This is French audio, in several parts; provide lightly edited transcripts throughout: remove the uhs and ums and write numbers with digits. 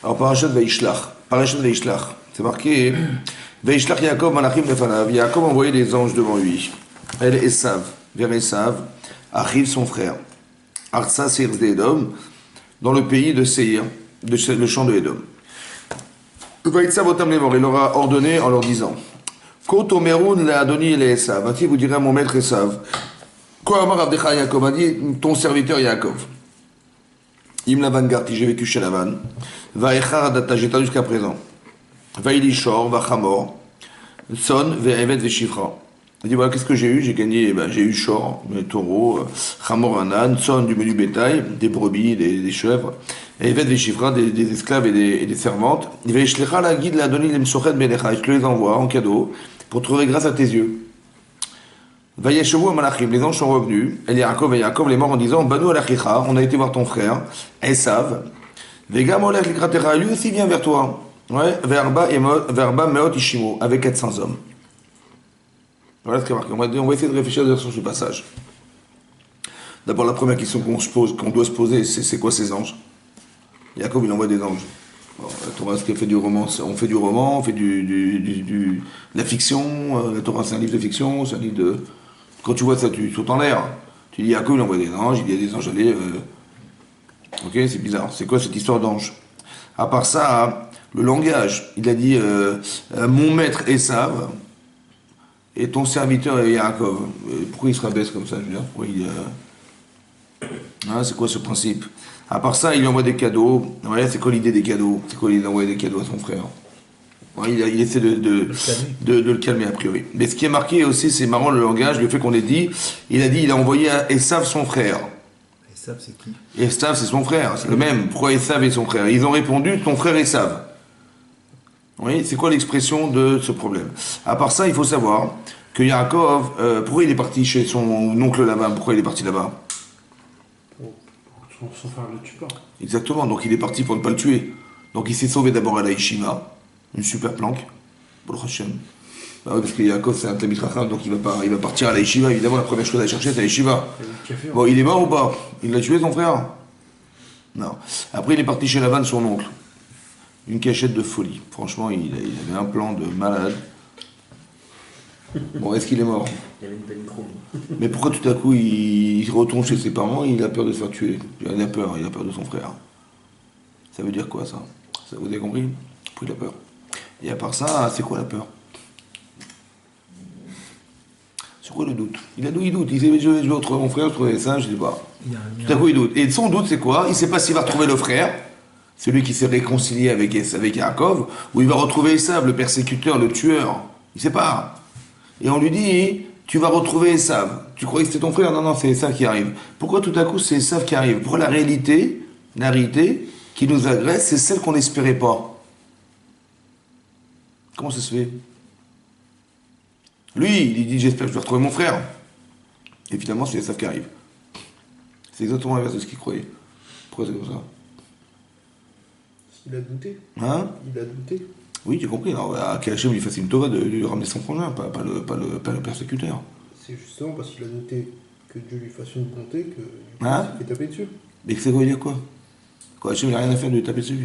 Alors, Parashat Vaishlach. C'est marqué Vaishlach Yaakov Malachim Lefanav. Yaakov envoyait des anges devant lui. Elle est Esav, vers Esav, Achiv son frère. Artsa Seir d'Edom, dans le pays de Seir, le champ de Edom. Vaitsav Otam Levor, il leur a ordonné en leur disant Koto Meroun la Adoni et Esav. Ainsi vous direz à mon maître Esav Quoi Amar Avdecha Yaakov a dit ton serviteur Yaakov. Im Lavan Garti, j'ai vécu chez Lavan. Vaechar Data, j'ai attendu jusqu'à présent. Vailishor, Vachamor, Son, Ve'evet, Veshifra. Il dit voilà, qu'est-ce que j'ai eu? J'ai gagné, j'ai eu Shor, mes taureaux, Chamor Anan, Son, du menu bétail, des brebis, des chèvres, Evet, Veshifra, des esclaves et des servantes. Veishlecha la guide la donné les Msochet Benecha, je te les envoie en cadeau pour trouver grâce à tes yeux. Vayeshevu Malachim, les anges sont revenus. Et Yaakov les morts en disant Banu Alachicha, on a été voir ton frère, Esav. Vegam Olech Likratecha, lui aussi vient vers toi. Ouais, Verba Meot Ishimo, avec 400 hommes. Voilà ce qu'il y a marqué. On va essayer de réfléchir sur ce passage. D'abord, la première question qu'on doit se poser, c'est quoi ces anges? Yaakov, il envoie des anges. Bon, la Torah, ce qu'elle fait du roman, on fait du roman, on fait de la fiction. La Torah, c'est un livre de fiction, c'est un livre de. Quand tu vois ça, tu sautes en l'air. Tu dis Yaakov, il envoie des anges, il dit il y a des anges, allez. Ok, c'est bizarre. C'est quoi cette histoire d'ange? À part ça, le langage, il a dit mon maître Esav et ton serviteur Yaakov. Pourquoi il se rabaisse comme ça? Je veux dire, pourquoi c'est quoi ce principe? À part ça, il lui envoie des cadeaux. Ouais, c'est quoi l'idée des cadeaux? C'est quoi l'idée d'envoyer des cadeaux à son frère? Ouais, il essaie de le calmer a priori. Mais ce qui est marqué aussi, c'est marrant le langage, le fait qu'on ait dit, il a envoyé à Esav son frère. Esav c'est qui? Esav c'est son frère, c'est le même. Pourquoi Esav est son frère? Ils ont répondu ton frère Esav. Oui, c'est quoi l'expression de ce problème? À part ça, il faut savoir que Yaakov, pourquoi il est parti chez son oncle là-bas? Pourquoi il est parti là-bas? Son frère le tue pas. Exactement, donc il est parti pour ne pas le tuer. Donc il s'est sauvé d'abord à la Yeshiva, une super planque, pour le Hashem. Bah oui, parce que Yaakov c'est un Talmid Chacham, donc il va partir à la Yeshiva, évidemment la première chose à chercher c'est la Yeshiva. Bon, il est mort ou pas? Il l'a tué son frère? Non. Après il est parti chez Lavan, son oncle. Une cachette de folie. Franchement, il avait un plan de malade. Bon, est-ce qu'il est mort? Il y avait une peine chrome. Mais pourquoi tout à coup il retourne chez ses parents et il a peur de se faire tuer? Il a peur de son frère. Ça veut dire quoi ça? Vous avez compris? Pourquoi il a peur? Et à part ça, c'est quoi la peur? C'est quoi le doute? Il doute. Il dit je vais retrouver mon frère, je trouvais ça, je dis pas. Tout à coup il doute. Et son doute c'est quoi? Il ne sait pas s'il va retrouver le frère, celui qui s'est réconcilié avec Yaakov, ou il va retrouver Esav, le persécuteur, le tueur. Il ne sait pas. Et on lui dit, tu vas retrouver Esav. Tu croyais que c'était ton frère? Non, c'est Esav qui arrive. Pourquoi tout à coup c'est Esav qui arrive? Pourquoi la réalité qui nous agresse, c'est celle qu'on n'espérait pas? Comment ça se fait? Lui, il dit, j'espère que je vais retrouver mon frère. Et finalement, c'est Esav qui arrive. C'est exactement l'inverse de ce qu'il croyait. Pourquoi c'est comme ça? Il a douté. Hein? Il a douté. Oui, j'ai compris. Alors, à Kachem, il fasse une tova de lui ramener son frangin, pas le persécuteur. C'est justement parce qu'il a douté que Dieu lui fasse une bonté que il Hein? s'est fait taper dessus. Mais c'est quoi, il dire quoi? Quoi, Hachem, il n'a rien à faire de lui taper dessus?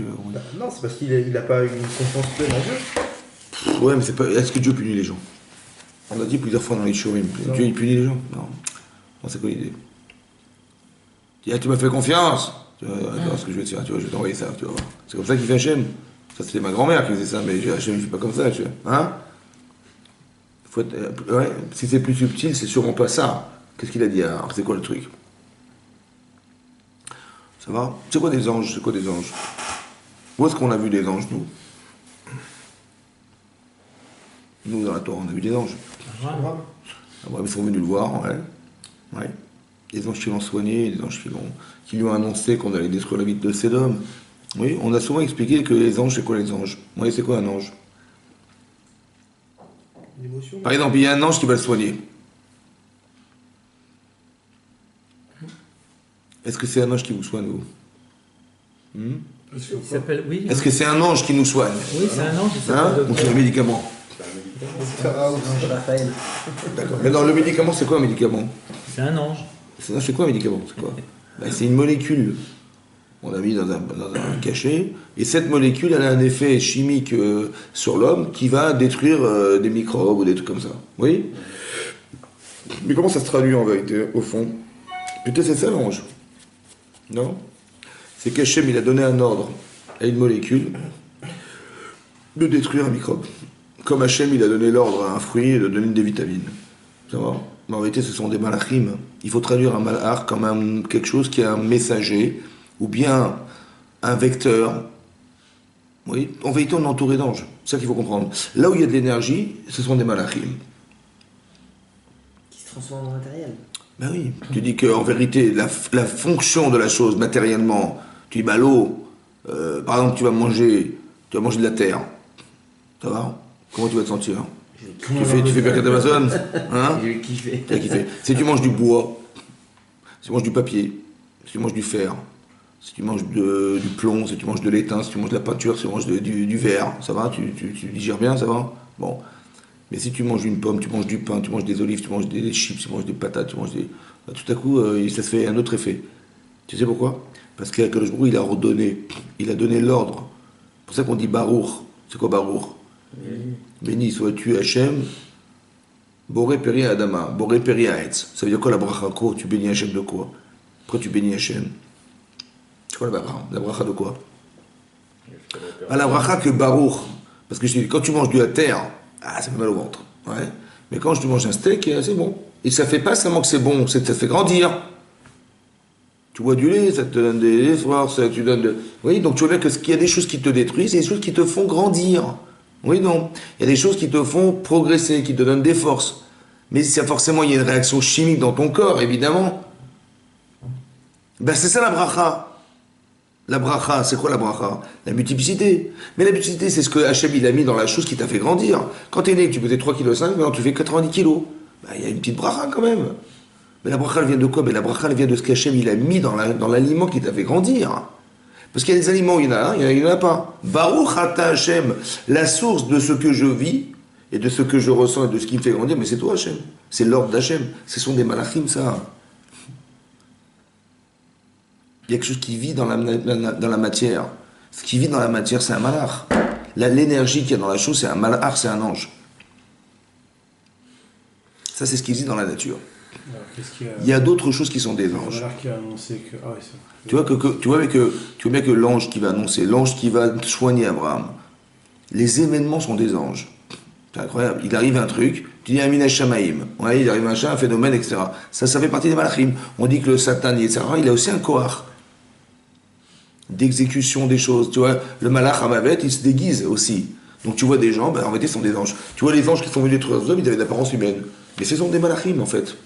Non, c'est parce qu'il n'a pas eu une confiance pleine en Dieu. Ouais, mais c'est pas. Est-ce que Dieu punit les gens? On l'a dit plusieurs fois dans les shurim. Dieu, il punit les gens? Non. Non, c'est quoi l'idée? Tu m'as fait confiance? Tu vois, ce que je vais te faire, tu vois, je vais t'envoyer ça, tu vois. C'est comme ça qu'il fait Hachem. Ça, c'était ma grand-mère qui faisait ça, mais Hachem, je suis pas comme ça, tu vois. Hein? Faut être, ouais, si c'est plus subtil, c'est sûrement pas ça. Qu'est-ce qu'il a dit alors? C'est quoi le truc? Ça va? C'est quoi des anges? Où est-ce qu'on a vu des anges, nous? Nous, dans la Torah, on a vu des anges. Ah ouais, ils sont venus le voir, ouais. Des anges qui l'ont soigné, des anges qui lui ont annoncé qu'on allait détruire la ville de Sédom. Oui, on a souvent expliqué que les anges, c'est quoi les anges? Oui, c'est quoi un ange? L'émotion. Par exemple, il y a un ange qui va le soigner. Est-ce que c'est un ange qui vous soigne, vous? Il s'appelle, oui. Est-ce que c'est un ange qui nous soigne? Oui, c'est un ange. Ou c'est un médicament? Raphaël. D'accord. Mais dans le médicament, c'est quoi un médicament? C'est un ange. C'est quoi un médicament? C'est quoi? C'est une molécule. On l'a mis dans un cachet. Et cette molécule, elle a un effet chimique sur l'homme qui va détruire des microbes ou des trucs comme ça. Oui. Mais comment ça se traduit en vérité, au fond? Peut-être c'est ça l'ange. Non? C'est qu'Hachem, il a donné un ordre à une molécule de détruire un microbe. Comme Hachem, il a donné l'ordre à un fruit de donner des vitamines. Ça va? Mais en vérité, ce sont des malachim. Il faut traduire un malach comme quelque chose qui est un messager, ou bien un vecteur. Oui? En vérité, on est entouré d'anges. C'est ça qu'il faut comprendre. Là où il y a de l'énergie, ce sont des malachim. Qui se transforme en matériel. Ben oui. Tu dis qu'en vérité, la fonction de la chose, matériellement, tu dis, bah l'eau, par exemple, tu vas manger de la terre. Ça va? Comment tu vas te sentir? Tu fais Birkat Amazon? Hein? J'ai kiffé. Tu as kiffé. Si tu manges du bois, si tu manges du papier, si tu manges du fer, si tu manges du plomb, si tu manges de l'étain, si tu manges de la peinture, si tu manges du verre, ça va? Tu digères bien, ça va? Bon. Mais si tu manges une pomme, tu manges du pain, tu manges des olives, tu manges des chips, tu manges des patates, tu manges des... Bah, tout à coup, ça se fait un autre effet. Tu sais pourquoi? Parce qu'Akadosh Baruch Hu, il a ordonné, il a donné l'ordre. C'est pour ça qu'on dit Baruch. C'est quoi Baruch? Béni sois-tu Hachem, Boré Peri Adama, Boré Peri Aetz. Ça veut dire quoi la bracha? Quoi? Tu bénis Hachem de quoi? Pourquoi tu bénis Hachem? C'est quoi la bracha? La bracha de quoi? À la bracha que Baruch. Parce que je dis, quand tu manges de la terre, ça fait mal au ventre. Ouais. Mais quand tu manges un steak, c'est bon. Et ça fait pas seulement que c'est bon, ça te fait grandir. Tu bois du lait, ça te donne des forces, ça te donne de... Oui, donc tu vois bien qu'il y a des choses qui te détruisent et des choses qui te font grandir. Oui, non. Il y a des choses qui te font progresser, qui te donnent des forces. Mais forcément, il y a une réaction chimique dans ton corps, évidemment. Ben, c'est ça la bracha. La bracha, c'est quoi la bracha? La multiplicité. Mais la multiplicité, c'est ce que Hachem il a mis dans la chose qui t'a fait grandir. Quand t'es né, tu pesais 3,5 kg, maintenant tu fais 90 kg. Ben, il y a une petite bracha quand même. Mais la bracha, elle vient de quoi? Mais la bracha, elle vient de ce qu'Hachem il a mis dans l'aliment qui t'a fait grandir. Parce qu'il y a des aliments où il y en a un, il n'y en a pas. Baruch ata Hachem, la source de ce que je vis et de ce que je ressens et de ce qui me fait grandir, mais c'est toi Hachem. C'est l'ordre d'Hachem. Ce sont des malachim, ça. Il y a quelque chose qui vit dans la matière. Ce qui vit dans la matière, c'est un malach. L'énergie qu'il y a dans la chose, c'est un malach, c'est un ange. Ça, c'est ce qui vit dans la nature. Alors, il y a d'autres choses qui sont des anges. Qui a annoncé que... Ah, oui, tu vois bien que l'ange qui va annoncer, l'ange qui va soigner Abraham, les événements sont des anges. C'est incroyable. Il arrive un truc, tu dis Amina Shamaïm. Ouais, il arrive un phénomène, etc. Ça fait partie des malachim. On dit que le Satan, etc., il a aussi un koach d'exécution des choses. Tu vois, le malach Hamavet, il se déguise aussi. Donc tu vois des gens, en fait, ils sont des anges. Tu vois les anges qui sont venus détruire les hommes, ils avaient d'apparence humaine. Mais ce sont des malachim, en fait.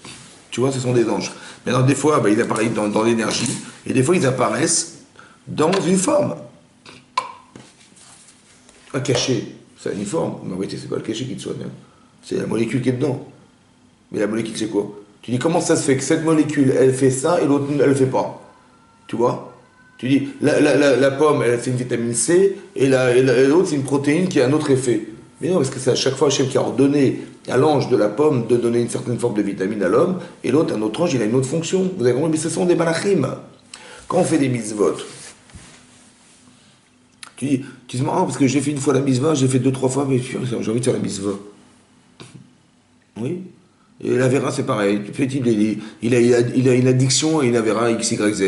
Tu vois, ce sont des anges. Maintenant, des fois, ils apparaissent dans l'énergie, et des fois, ils apparaissent dans une forme. Un cachet, c'est une forme. Mais en vérité, c'est pas le cachet qui te soigne. C'est la molécule qui est dedans. Mais la molécule, c'est quoi? Tu dis, comment ça se fait que cette molécule, elle fait ça, et l'autre, elle le fait pas? Tu vois? Tu dis, la pomme, c'est une vitamine C, et l'autre, c'est une protéine qui a un autre effet. Mais non, parce que c'est à chaque fois Hachem qui a ordonné à l'ange de la pomme de donner une certaine forme de vitamine à l'homme, et l'autre, un autre ange, il a une autre fonction. Vous avez compris? Mais ce sont des malachim. Quand on fait des mitzvot, tu dis, parce que j'ai fait une fois la mitzvah, j'ai fait 2-3 fois, mais j'ai envie de faire la mitzvah. Oui. Et l'Avera, c'est pareil. Il a une addiction et une Avera X, Y, Z.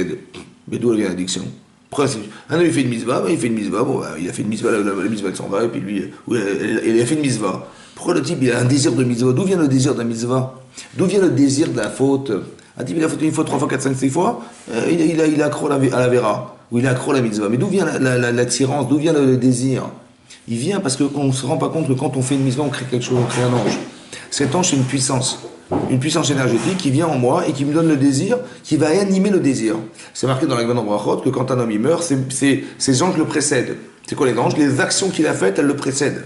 Mais d'où elle vient l'addiction? Pourquoi un homme, il fait une mitzvah, il fait une mitzvah, il a fait une mitzvah, la mitzvah, elle s'en va, et puis lui, il a fait une mitzvah. Pourquoi le type, il a un désir de mitzvah? D'où vient le désir de la mitzvah? D'où vient le désir de la faute? Un type, il a fauté une fois, 3 fois, 4, 5, 6 fois, il a accro à la Vera, ou il a accro à la mitzvah. Mais d'où vient l'attirance? D'où vient le désir? Il vient parce qu'on ne se rend pas compte que quand on fait une mitzvah, on crée quelque chose, on crée un ange. Cet ange, c'est une puissance énergétique qui vient en moi et qui me donne le désir, qui va animer le désir. C'est marqué dans la Gemara Brachot que quand un homme il meurt, ces anges le précèdent. C'est quoi les anges? Les actions qu'il a faites, elles le précèdent.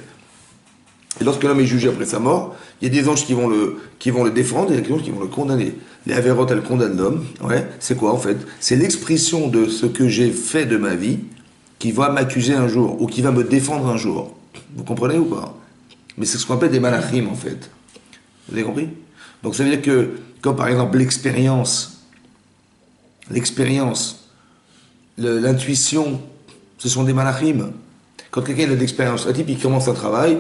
Et lorsque l'homme est jugé après sa mort, il y a des anges qui vont le défendre et des anges qui vont le condamner. Les Averot, elles condamnent l'homme. Ouais, c'est quoi en fait? C'est l'expression de ce que j'ai fait de ma vie qui va m'accuser un jour ou qui va me défendre un jour. Vous comprenez ou pas? Mais c'est ce qu'on appelle des malachim en fait. Vous avez compris? Donc ça veut dire que, comme par exemple l'expérience l'intuition, ce sont des malachim. Quand quelqu'un a de l'expérience, un type il commence un travail,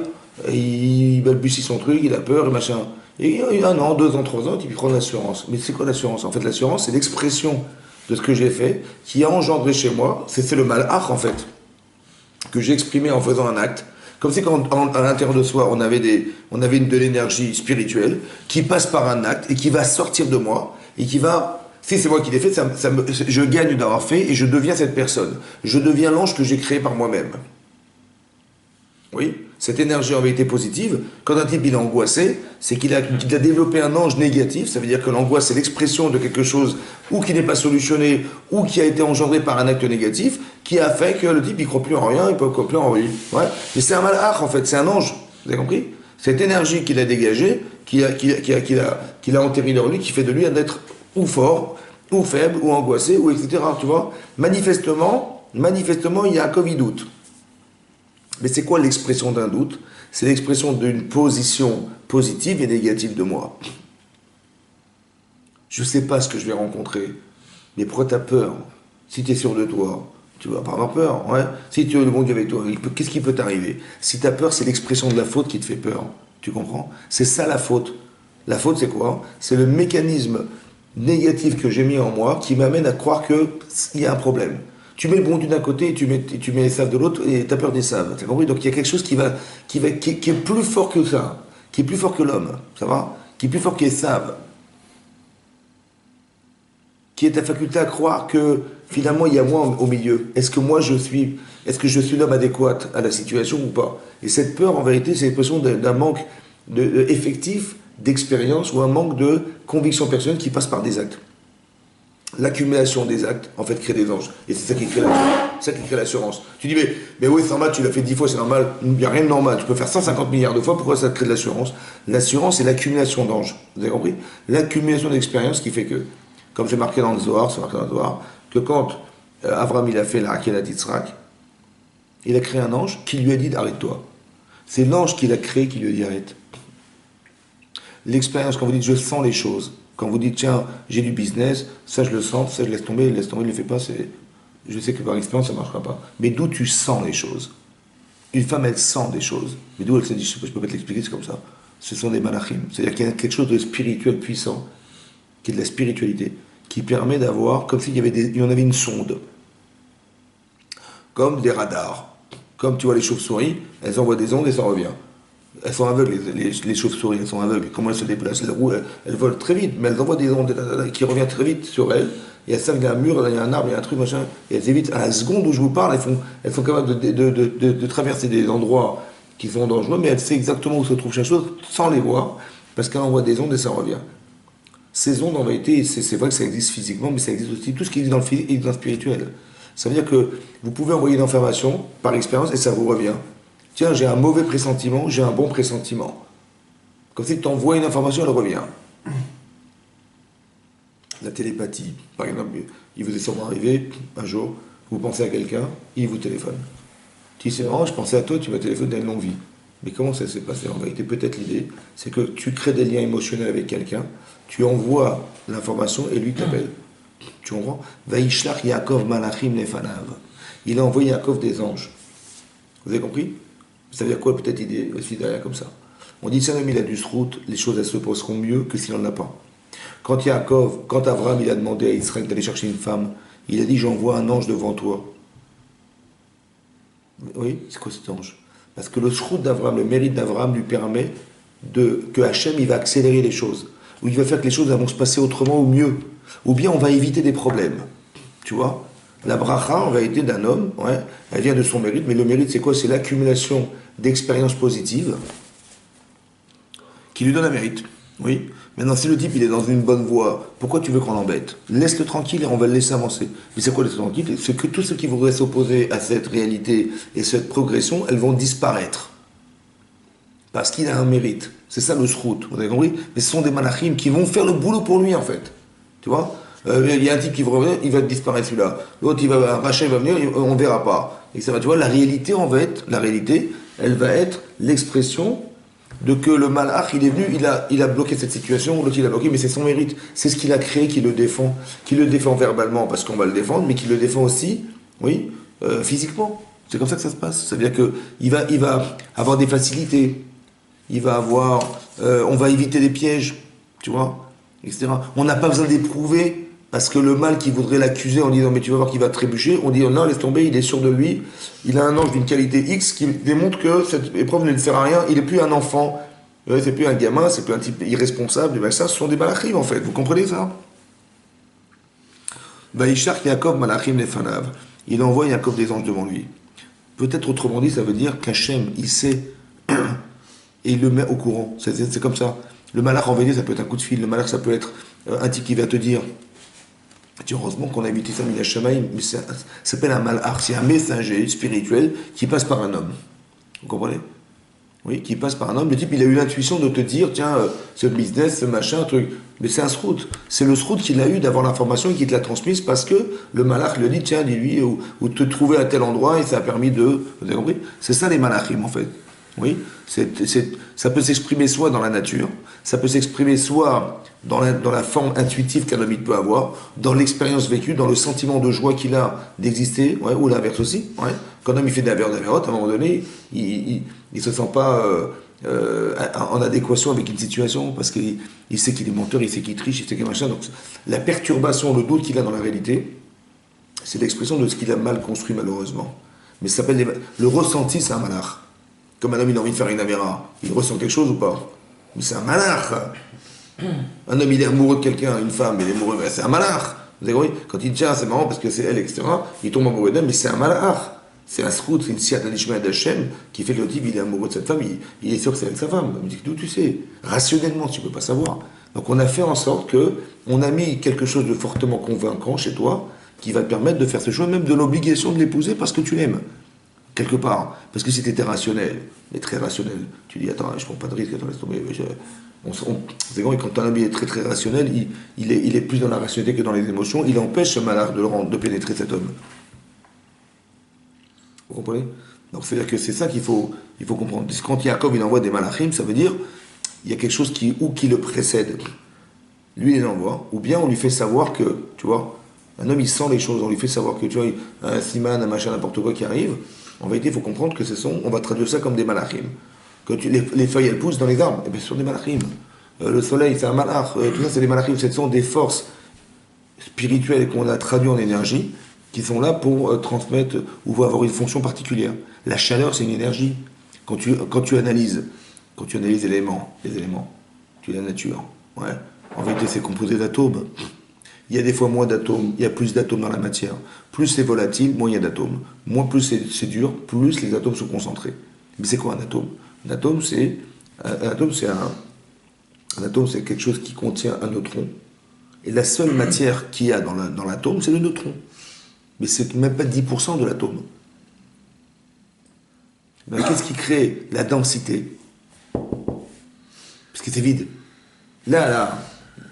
il balbutie son truc, il a peur et machin. Et il y a 1 an, 2 ans, 3 ans, il prend l'assurance. Mais c'est quoi l'assurance? En fait, l'assurance, c'est l'expression de ce que j'ai fait qui a engendré chez moi, c'est le malach en fait, que j'ai exprimé en faisant un acte. Comme si quand, à l'intérieur de soi, on avait de l'énergie spirituelle qui passe par un acte et qui va sortir de moi et qui va, si c'est moi qui l'ai fait, je gagne d'avoir fait et je deviens cette personne. Je deviens l'ange que j'ai créé par moi-même. Oui, cette énergie en vérité positive, quand un type il est angoissé, c'est qu'il a développé un ange négatif, ça veut dire que l'angoisse c'est l'expression de quelque chose ou qui n'est pas solutionné ou qui a été engendré par un acte négatif qui a fait que le type il croit plus en rien, il peut croire plus en lui. Ouais. Mais c'est un malach en fait, c'est un ange, vous avez compris? Cette énergie qu'il a dégagée, qu'il a enterrée dans lui, qui fait de lui un être ou fort, ou faible, ou angoissé, ou etc. Tu vois? Manifestement, il y a un Covid doute. Mais c'est quoi l'expression d'un doute? C'est l'expression d'une position positive et négative de moi. Je ne sais pas ce que je vais rencontrer, mais pourquoi tu as peur? Si tu es sûr de toi, tu vas pas avoir peur. Ouais. Si tu es le bon Dieu avec toi, qu'est-ce qui peut t'arriver? Si tu as peur, c'est l'expression de la faute qui te fait peur. Tu comprends? C'est ça la faute. La faute, c'est quoi? C'est le mécanisme négatif que j'ai mis en moi qui m'amène à croire qu'il y a un problème. Tu mets le bon Dieu d'un côté et tu mets les saves de l'autre et tu as peur des saves. T'as compris? Donc il y a quelque chose qui est plus fort que ça, qui est plus fort que l'homme, ça va? Qui est plus fort que les saves. Qui est ta faculté à croire que finalement il y a moi au milieu. Est-ce que je suis l'homme adéquat à la situation ou pas? Et cette peur, en vérité, c'est l'expression d'un manque effectif d'expérience ou un manque de conviction personnelle qui passe par des actes. L'accumulation des actes, en fait, crée des anges. Et c'est ça qui crée l'assurance. Tu dis, mais oui, c'est normal, tu l'as fait 10 fois, c'est normal. Il n'y a rien de normal. Tu peux faire 150 milliards de fois, pourquoi ça te crée de l'assurance? L'assurance, c'est l'accumulation d'anges. Vous avez compris? L'accumulation d'expérience qui fait que, comme c'est marqué dans le Zohar, que quand Abraham il a fait la Hakedat Yitzhak, il a créé un ange qui lui a dit arrête-toi. C'est l'ange qui l'a créé qui lui a dit arrête. L'expérience, quand vous dites je sens les choses, quand vous dites tiens, j'ai du business, ça je le sens, ça je laisse tomber, il ne le fait pas, je sais que par expérience ça ne marchera pas. Mais d'où tu sens les choses? Une femme elle sent des choses. Mais d'où elle se dit je peux pas te l'expliquer, c'est comme ça. Ce sont des malachim. C'est-à-dire qu'il y a quelque chose de spirituel puissant, qui est de la spiritualité, qui permet d'avoir, comme s'il y en avait une sonde, comme des radars. Comme tu vois les chauves-souris, elles envoient des ondes et ça revient. Elles sont aveugles, les chauves-souris, elles sont aveugles. Comment elles se déplacent? Elles volent très vite, mais elles envoient des ondes qui reviennent très vite sur elles. Et elles savent qu'il y a un mur, il y a un arbre, il y a un truc, machin. Et elles évitent, à la seconde où je vous parle, elles sont capables de traverser des endroits qui sont dangereux, mais elles savent exactement où se trouve chaque chose sans les voir, parce qu'elles envoient des ondes et ça revient. Ces ondes, en vérité, c'est vrai que ça existe physiquement, mais ça existe aussi. Tout ce qui existe dans le physique existe dans le spirituel. Ça veut dire que vous pouvez envoyer une information par expérience et ça vous revient. Tiens, j'ai un mauvais pressentiment, j'ai un bon pressentiment. Comme si tu envoies une information, elle revient. La télépathie, par exemple, il vous est sûrement arrivé, un jour, vous pensez à quelqu'un, il vous téléphone. Tu dis, c'est marrant, je pensais à toi, tu m'as téléphoné dans une longue vie. Mais comment ça s'est passé? En vérité, peut-être l'idée, c'est que tu crées des liens émotionnels avec quelqu'un, tu envoies l'information et lui t'appelle. Tu comprends? Vaishlach Yaakov Malachim Lefanav. Il a envoyé Yaakov des anges. Vous avez compris? Ça veut dire quoi peut-être idée aussi derrière comme ça? On dit si un homme il a du srout, les choses elles se passeront mieux que s'il n'en a pas. Quand Abraham il a demandé à Israël d'aller chercher une femme, il a dit j'envoie un ange devant toi. Oui, c'est quoi cet ange? Parce que le srout d'Abraham, le mérite d'Abraham lui permet que Hachem il va accélérer les choses. Ou il va faire que les choses vont se passer autrement ou mieux. Ou bien on va éviter des problèmes. Tu vois? La bracha, en vérité, d'un homme, ouais, elle vient de son mérite, mais le mérite, c'est quoi? C'est l'accumulation d'expériences positives qui lui donne un mérite. Oui. Maintenant, si le type, il est dans une bonne voie, pourquoi tu veux qu'on l'embête? Laisse-le tranquille et on va le laisser avancer. Mais c'est quoi laisser tranquille? C'est que tous ceux qui voudraient s'opposer à cette réalité et cette progression, elles vont disparaître. Parce qu'il a un mérite. C'est ça le srout, vous avez compris? Mais ce sont des malachim qui vont faire le boulot pour lui, en fait. Tu vois? Il y a un type qui va revenir, il va disparaître celui-là. L'autre, Rachel va venir, on ne verra pas. Et ça va, tu vois, la réalité, elle va être l'expression de que le malach, il est venu, il a bloqué cette situation, l'autre il a bloqué, mais c'est son mérite. C'est ce qu'il a créé qui le défend verbalement, parce qu'on va le défendre, mais qui le défend aussi, oui, physiquement. C'est comme ça que ça se passe. Ça veut dire qu'il va avoir des facilités, on va éviter des pièges, tu vois, etc. On n'a pas besoin d'éprouver, parce que le mal qui voudrait l'accuser en disant mais tu vas voir qu'il va trébucher, on dit non, laisse tomber, il est sûr de lui, il a un ange d'une qualité X qui démontre que cette épreuve ne lui sert à rien, il n'est plus un enfant, c'est plus un gamin, c'est plus un type irresponsable, ben ça ce sont des malachim en fait, vous comprenez ça? Vaïchar Yaakov malachim lefanav, il envoie Yaakov des anges devant lui. Peut-être autrement dit, ça veut dire qu'Hachem, il sait, et il le met au courant, c'est comme ça. Le malach envoyé, ça peut être un coup de fil, le malach ça peut être un type qui va te dire. Heureusement qu'on a évité ça, mais ça s'appelle un malach, c'est un messager spirituel qui passe par un homme. Vous comprenez? Oui, qui passe par un homme. Le type, il a eu l'intuition de te dire, tiens, ce business, ce machin, truc. Mais c'est un srout. C'est le srout qu'il a eu d'avoir l'information et qui te l'a transmise parce que le malach le dit, tiens, dis-lui, ou te trouver à tel endroit et ça a permis de. Vous avez compris? C'est ça les malachim, en fait. Oui, ça peut s'exprimer soit dans la nature, ça peut s'exprimer soit dans la forme intuitive qu'un homme peut avoir, dans l'expérience vécue, dans le sentiment de joie qu'il a d'exister, ouais, ou l'inverse aussi. Ouais. Quand un homme il fait d'avérote, à un moment donné, il se sent pas en adéquation avec une situation, parce qu'il sait qu'il est menteur, il sait qu'il triche, il sait qu'il est machin. Donc la perturbation, le doute qu'il a dans la réalité, c'est l'expression de ce qu'il a mal construit malheureusement. Mais ça s'appelle le ressenti, c'est un malach. Comme un homme il a envie de faire une avéra, il ressent quelque chose ou pas? Mais c'est un malach. Un homme il est amoureux de quelqu'un, une femme, il est amoureux, c'est un malach. Vous avez compris? Quand il dit tiens c'est marrant parce que c'est elle, etc., il tombe amoureux d'elle, mais c'est un malach. C'est un srout, c'est une siyat d'Ishmael d'Hachem qui fait que le type il est amoureux de cette femme, il est sûr que c'est avec sa femme. Il me dit d'où tu sais? Rationnellement tu peux pas savoir. Donc on a fait en sorte que on a mis quelque chose de fortement convaincant chez toi qui va te permettre de faire ce choix, même de l'obligation de l'épouser parce que tu l'aimes. Quelque part. Parce que si tu étais rationnel, mais très rationnel, tu dis attends, je prends pas de risque, attends, laisse tomber. C'est quand un homme est très très rationnel, il est plus dans la rationalité que dans les émotions, il empêche ce malheur de pénétrer cet homme. Vous comprenez? Donc c'est-à-dire que c'est ça qu'il faut comprendre. Quand Yaakov il envoie des malachim, ça veut dire il y a quelque chose qui le précède. Lui il l'envoie, ou bien on lui fait savoir que, tu vois, un homme il sent les choses, on lui fait savoir que tu vois, un siman, un machin, n'importe quoi qui arrive. En vérité, il faut comprendre que on va traduire ça comme des malachim. Que les feuilles, elles poussent dans les arbres, et bien ce sont des malachim. Le soleil, c'est un malach. Tout ça, c'est des malachim. Ce sont des forces spirituelles qu'on a traduites en énergie, qui sont là pour transmettre ou avoir une fonction particulière. La chaleur, c'est une énergie. Quand tu analyses les éléments, tu es la nature. Ouais. En vérité, c'est composé d'atomes. Il y a des fois moins d'atomes, il y a plus d'atomes dans la matière. Plus c'est volatile, moins il y a d'atomes. Moins plus c'est dur, plus les atomes sont concentrés. Mais c'est quoi un atome? Un atome, c'est quelque chose qui contient un neutron. Et la seule matière qu'il y a dans l'atome, c'est le neutron. Mais c'est même pas 10% de l'atome. Ben, qu'est-ce qui crée la densité? Parce que c'est vide. Là,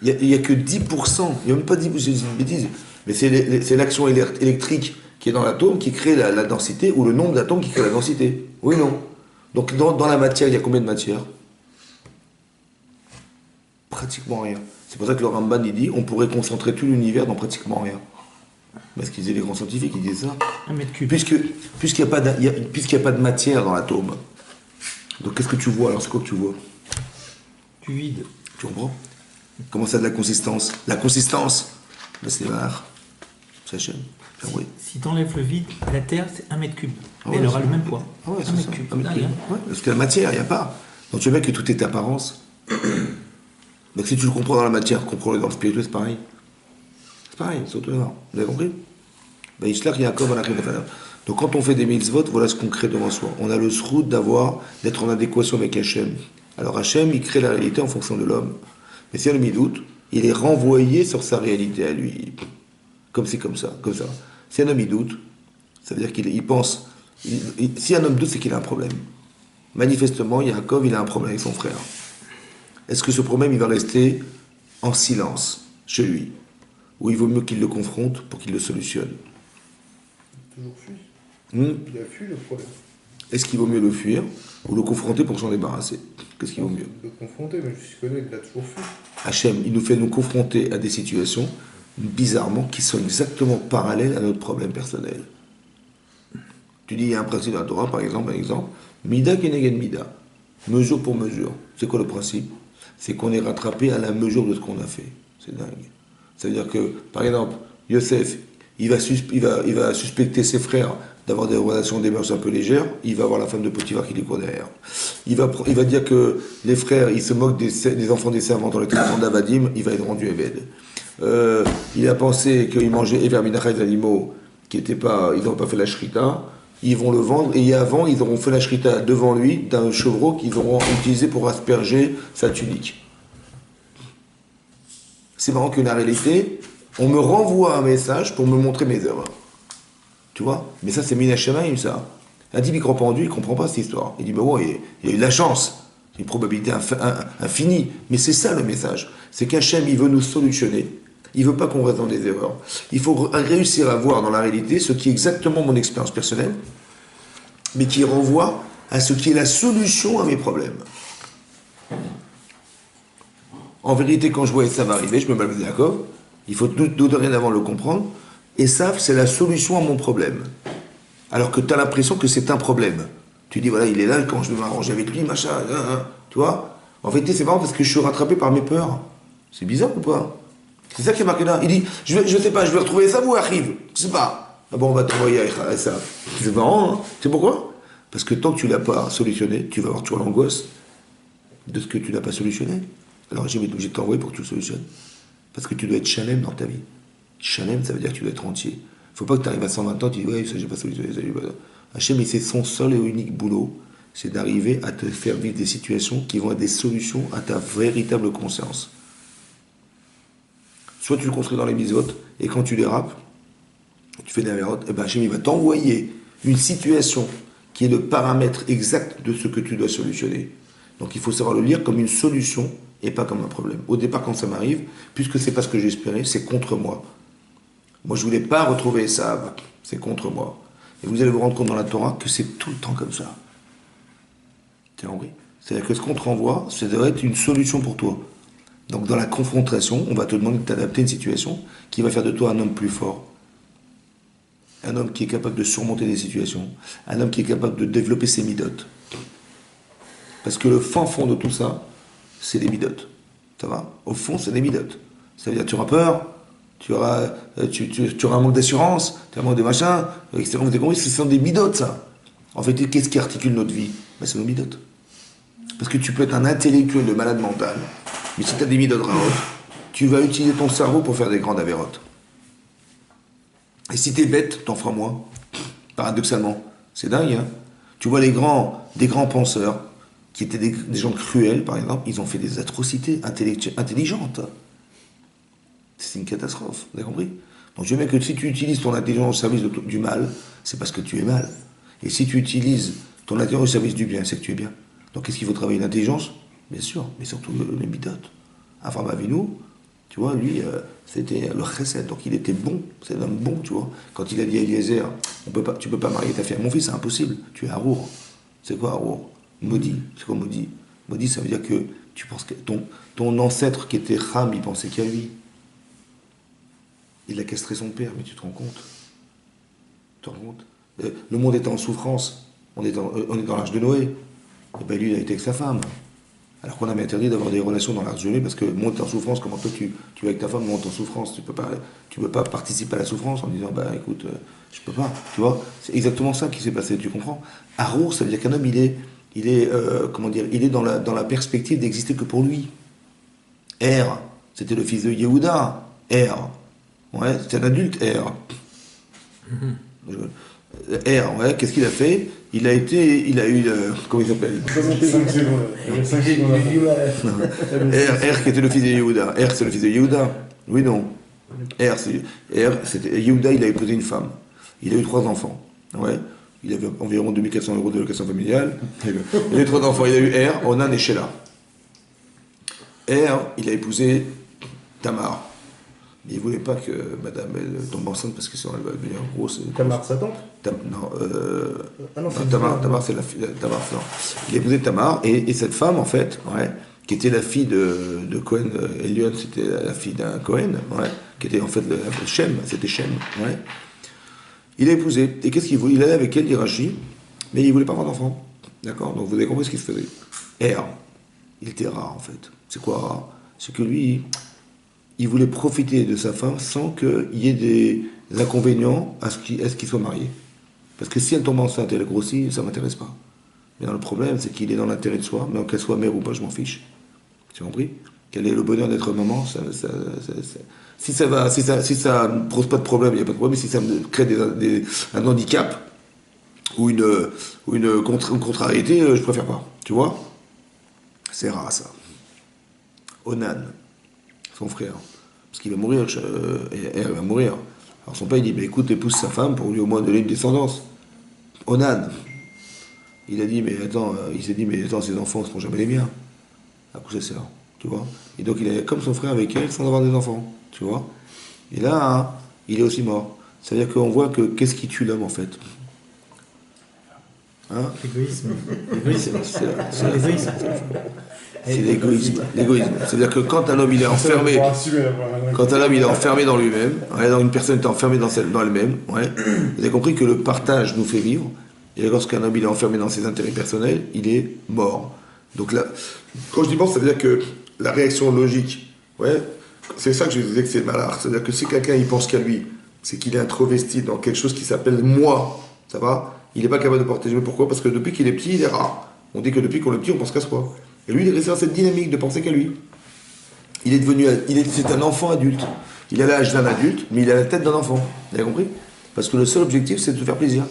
il n'y a que 10%, il n'y a même pas 10%, c'est une bêtise, mais c'est l'action électrique qui est dans l'atome qui crée la densité, ou le nombre d'atomes qui crée la densité. Oui, non. Donc dans la matière, il y a combien de matière? Pratiquement rien. C'est pour ça que le Ramban il dit on pourrait concentrer tout l'univers dans pratiquement rien. Parce qu'ils disaient les grands scientifiques, ils disaient ça. Un mètre cube. Puisqu'il n'y a pas de matière dans l'atome. Donc qu'est-ce que tu vois alors? C'est quoi que tu vois? Du vide. Tu comprends? Comment ça de la consistance? La consistance, là c'est rare. C'est Hachem. Oui. Si t'enlèves le vide, la Terre, c'est un mètre cube. Ah ouais, elle aura c'est le ça. même poids. Ah ouais, un mètre cube. Un mètre Là, cube. rien. Ouais, parce que la matière, il n'y a pas. Donc tu vois bien que tout est apparence. Donc si tu le comprends dans la matière, comprends-le dans le spirituel, c'est pareil. C'est pareil, c'est autonome. Vous avez compris? Donc quand on fait des mitzvot, voilà ce qu'on crée devant soi. On a le sroud d'être en adéquation avec Hachem. Alors Hachem, il crée la réalité en fonction de l'homme. Mais si un homme y doute, il est renvoyé sur sa réalité à lui. Comme c'est comme ça. Si un homme y doute, ça veut dire qu'il pense. Si un homme doute, c'est qu'il a un problème. Manifestement, Yaakov, il a un problème avec son frère. Est-ce que ce problème, il va rester en silence chez lui? Ou il vaut mieux qu'il le confronte pour qu'il le solutionne? Toujours fui. Il Il a fui le problème. Est-ce qu'il vaut mieux le fuir ou le confronter pour s'en débarrasser? Qu'est-ce qui vaut mieux? De confronter, mais je connais, il l'a toujours fait. Hachem, il nous fait nous confronter à des situations, bizarrement, qui sont exactement parallèles à notre problème personnel. Tu dis, il y a un principe dans la Torah, par exemple, Mida keneged Mida, mesure pour mesure. C'est quoi le principe? C'est qu'on est rattrapé à la mesure de ce qu'on a fait. C'est dingue. Ça veut dire que, par exemple, Yosef, il va suspecter ses frères d'avoir des relations des mœurs un peu légères, il va avoir la femme de Potiphar qui les court derrière. Il va dire que les frères, ils se moquent des enfants des servantes dans les enfants d'Avadim, il va être rendu Eved. Il a pensé qu'ils mangeaient Ever Minachai des animaux qui n'étaient pas, ils n'ont pas fait la shrita, ils vont le vendre, et avant, ils auront fait la shrita devant lui d'un chevreau qu'ils auront utilisé pour asperger sa tunique. C'est marrant que la réalité, on me renvoie un message pour me montrer mes erreurs. Tu vois? Mais ça, c'est Mina Shemaim, ça. Un type, il ne croit pas en Dieu, il ne comprend pas cette histoire. Il dit, ben ouais, il a eu de la chance. C'est une probabilité infinie. Mais c'est ça le message. C'est qu'Hachem, il veut nous solutionner. Il ne veut pas qu'on reste dans des erreurs. Il faut réussir à voir dans la réalité ce qui est exactement mon expérience personnelle, mais qui renvoie à ce qui est la solution à mes problèmes. En vérité, quand je vois Esav arriver, je me balade Yaakov, il faut tout dorénavant le comprendre. Esav, c'est la solution à mon problème. Alors que tu as l'impression que c'est un problème. Tu dis, voilà, il est là, quand je vais m'arranger avec lui, machin, tu vois. En vérité, c'est marrant parce que je suis rattrapé par mes peurs. C'est bizarre ou pas? C'est ça qui est marqué là. Il dit, je sais pas, je vais retrouver Esav ou arrive. Je sais pas. Ah bon, on va t'envoyer à Esav. C'est marrant, hein. Tu sais pourquoi? Parce que tant que tu l'as pas solutionné, tu vas avoir toujours l'angoisse de ce que tu n'as pas solutionné. Alors j'ai obligé de t'envoyer pour que tu le solutionnes. Parce que tu dois être shalem dans ta vie. Shalem, ça veut dire que tu dois être entier. Faut pas que tu arrives à 120 ans, tu dis, ouais, ça j'ai pas solutionné, ça j'ai pas. Hachem, c'est son seul et unique boulot, c'est d'arriver à te faire vivre des situations qui vont être des solutions à ta véritable conscience. Soit tu le construis dans les misotes, et quand tu les rappes, tu fais des avérotes, et ben Hachem, il va t'envoyer une situation qui est le paramètre exact de ce que tu dois solutionner. Donc il faut savoir le lire comme une solution et pas comme un problème. Au départ, quand ça m'arrive, puisque c'est pas ce que j'espérais, c'est contre moi. Moi, je voulais pas retrouver Esav, c'est contre moi. Et vous allez vous rendre compte dans la Torah que c'est tout le temps comme ça. Tu as compris? C'est-à-dire que ce qu'on te renvoie, ça doit être une solution pour toi. Donc dans la confrontation, on va te demander de t'adapter à une situation qui va faire de toi un homme plus fort. Un homme qui est capable de surmonter des situations. Un homme qui est capable de développer ses midotes. Parce que le fin fond de tout ça, c'est des midotes. Ça va? Au fond, c'est des midotes. Ça veut dire que tu auras peur, tu auras un manque d'assurance, tu auras un manque de machin, etc. Vous avez compris, ce sont des midotes, ça. En fait, qu'est-ce qui articule notre vie? Ben, c'est nos midotes. Parce que tu peux être un intellectuel de malade mental, mais si tu as des midotes rarotes, tu vas utiliser ton cerveau pour faire des grandes avérotes. Et si tu es bête, t'en feras moins. Paradoxalement. C'est dingue, hein? Tu vois des grands penseurs, qui étaient des gens cruels, par exemple, ils ont fait des atrocités intelligentes. C'est une catastrophe, vous avez compris? Donc je veux bien que si tu utilises ton intelligence au service du mal, c'est parce que tu es mal. Et si tu utilises ton intelligence au service du bien, c'est que tu es bien. Donc qu'est-ce qu'il faut travailler? L'intelligence? Bien sûr, mais surtout les midotes. Avraham Avinu, tu vois, lui, c'était le chesed, donc il était bon, c'est un homme bon, tu vois. Quand il a dit à Eliezer, tu peux pas marier ta fille à mon fils, c'est impossible, tu es Harour. C'est quoi Harour? Maudit. C'est quoi maudit? Maudit, ça veut dire que tu penses que ton ancêtre qui était Ham, il pensait qu'à lui. Il a castré son père, mais tu te rends compte? Tu te rends compte? Le monde était en souffrance. On est dans l'Arche de Noé. Et bien lui, il a été avec sa femme. Alors qu'on avait interdit d'avoir des relations dans l'Arche de Noé, parce que le monde est en souffrance. Comment toi, tu es avec ta femme, le monde est en souffrance. Tu peux pas participer à la souffrance en disant, bah écoute, je peux pas. Tu vois? C'est exactement ça qui s'est passé, tu comprends? Harour, ça veut dire qu'un homme, il est dans la perspective d'exister que pour lui. Er, c'était le fils de Yehuda. Er, ouais, c'était un adulte, Er. Er, ouais, qu'est-ce qu'il a fait? Il a eu, comment il s'appelle? Er qui était le fils de Yehuda. Er, c'est le fils de Yehuda. Oui, non. C'était Yehuda, il a épousé une femme. Il a eu 3 enfants. Ouais. Il avait environ 2400 € de location familiale. Il a eu 3 enfants. Il a eu Er, Onan et Sheila. Er, il a épousé Tamar. Mais il voulait pas que madame elle tombe enceinte parce que sinon elle va devenir grosse. Tamar, sa tante Non, Ah non, c'est Tamar, c'est la fille. Tamar, non. Il a épousé Tamar, et cette femme, en fait, ouais, qui était la fille de Cohen, Elion, c'était la fille d'un Cohen, ouais, qui était en fait le Shem, c'était Shem, ouais. Il a épousé, et qu'est-ce qu'il voulait? Il allait avec elle, dit Rachi, mais il voulait pas avoir d'enfant. D'accord? Donc vous avez compris ce qu'il se faisait. Et il était rare, en fait. C'est quoi rare? C'est que lui, il voulait profiter de sa femme sans qu'il y ait des inconvénients à ce qu'il soit marié. Parce que si elle tombe enceinte et elle grossit, ça ne m'intéresse pas. Mais dans le problème, c'est qu'il est dans l'intérêt de soi, mais qu'elle soit mère ou pas, je m'en fiche. Tu as compris? Quel est le bonheur d'être maman, si ça ne pose pas de problème, il n'y a pas de problème, mais si ça me crée un handicap ou une contrariété, je préfère pas. Tu vois? C'est rare ça. Onan, son frère, parce qu'il va mourir, et elle va mourir. Alors son père il dit, bah, écoute, épouse sa femme pour lui au moins donner une descendance. Onan, il a dit, mais attends, il s'est dit, mais attends, ses enfants ne seront jamais les miens. À coup, c'est ça, tu vois. Et donc il est comme son frère avec elle sans avoir des enfants, tu vois. Et là, hein, il est aussi mort. C'est-à-dire qu'on voit que qu'est-ce qui tue l'homme en fait? Hein? L'égoïsme. C'est l'égoïsme. L'égoïsme. C'est-à-dire que quand un homme il est enfermé, quand un homme il est enfermé dans lui-même, ouais, dans une personne est enfermée dans elle-même, ouais, vous avez compris que le partage nous fait vivre. Et lorsqu'un homme il est enfermé dans ses intérêts personnels, il est mort. Donc là, quand je dis mort, ça veut dire que la réaction logique, ouais, c'est ça que je disais que c'est malard. C'est-à-dire que si quelqu'un il pense qu'à lui, c'est qu'il est introvesti dans quelque chose qui s'appelle moi, ça va? Il n'est pas capable de porter. Mais pourquoi? Parce que depuis qu'il est petit, il est rare. On dit que depuis qu'on est petit, on pense qu'à soi. Et lui, il est resté dans cette dynamique de penser qu'à lui. C'est un enfant adulte. Il a l'âge d'un adulte, mais il a la tête d'un enfant. Vous avez compris? Parce que le seul objectif, c'est de se faire plaisir.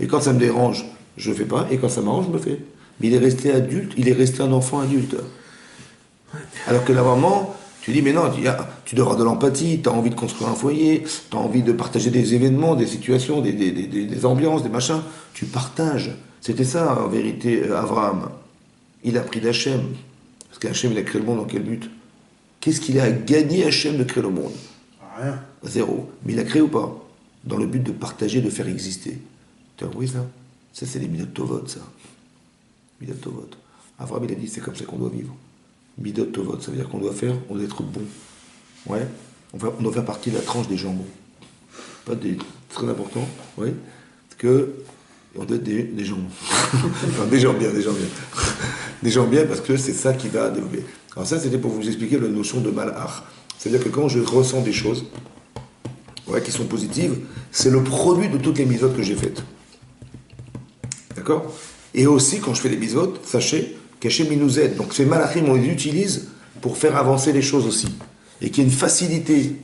Et quand ça me dérange, je ne le fais pas. Et quand ça m'arrange, je me fais. Mais il est resté adulte, il est resté un enfant adulte. Alors que la maman, tu dis, mais non, tu dois avoir de l'empathie, tu as envie de construire un foyer, tu as envie de partager des événements, des situations, des ambiances, des machins. Tu partages. C'était ça, en vérité, Abraham. Il a pris d'Hachem. Parce qu'Hachem, il a créé le monde dans quel but? Qu'est-ce qu'il a gagné, Hachem, de créer le monde? Rien. Zéro. Mais il a créé ou pas? Dans le but de partager, de faire exister. Tu as compris ça? Ça, c'est les Midot Tovot, ça. Midot Tovot. Abraham, il a dit, c'est comme ça qu'on doit vivre. Midot Tovot, ça veut dire qu'on doit être bon. Ouais. On doit faire partie de la tranche des gens bons. Pas des... Très important, oui. Parce que on doit être des gens bons. Enfin, des gens bien. Des gens bien parce que c'est ça qui va développer. Alors ça, c'était pour vous expliquer la notion de malach. C'est-à-dire que quand je ressens des choses, ouais, qui sont positives, c'est le produit de toutes les mitzvot que j'ai faites. D'accord? Et aussi, quand je fais des mitzvot, sachez qu'Hachem il nous aide. Donc ces malachim, on les utilise pour faire avancer les choses aussi. Et qu'il y a une facilité,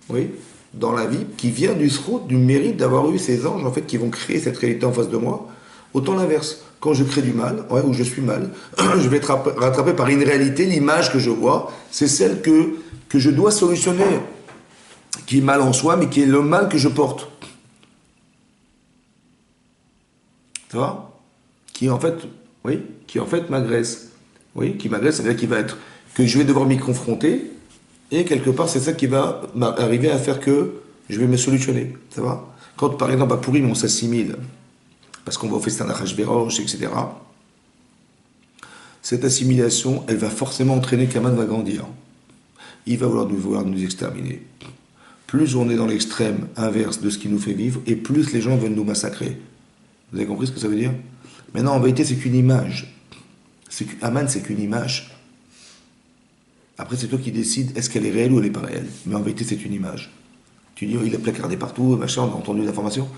oui, dans la vie, qui vient du srout, du mérite d'avoir eu ces anges, en fait, qui vont créer cette réalité en face de moi. Autant l'inverse. Quand je crée du mal, ouais, ou je suis mal, je vais être rattrapé par une réalité, l'image que je vois, c'est celle que je dois solutionner, qui est mal en soi, mais qui est le mal que je porte. Tu vois? Qui en fait m'agresse. Oui, qui m'agresse, ça veut dire qu'il va être, que je vais devoir m'y confronter, et quelque part, c'est ça qui va arriver à faire que je vais me solutionner. Ça va? Quand, par exemple, à Purim, on s'assimile, parce qu'on va au festin d'Achashverosh, etc., cette assimilation, elle va forcément entraîner qu'Aman va grandir. Il va vouloir nous exterminer. Plus on est dans l'extrême inverse de ce qui nous fait vivre, et plus les gens veulent nous massacrer. Vous avez compris ce que ça veut dire? Maintenant, en vérité, c'est qu'une image. Aman, c'est qu'une image. Après, c'est toi qui décides, est-ce qu'elle est réelle ou elle n'est pas réelle. Mais en vérité, c'est une image. Tu dis, il est placardé partout, machin, on a entendu l'information.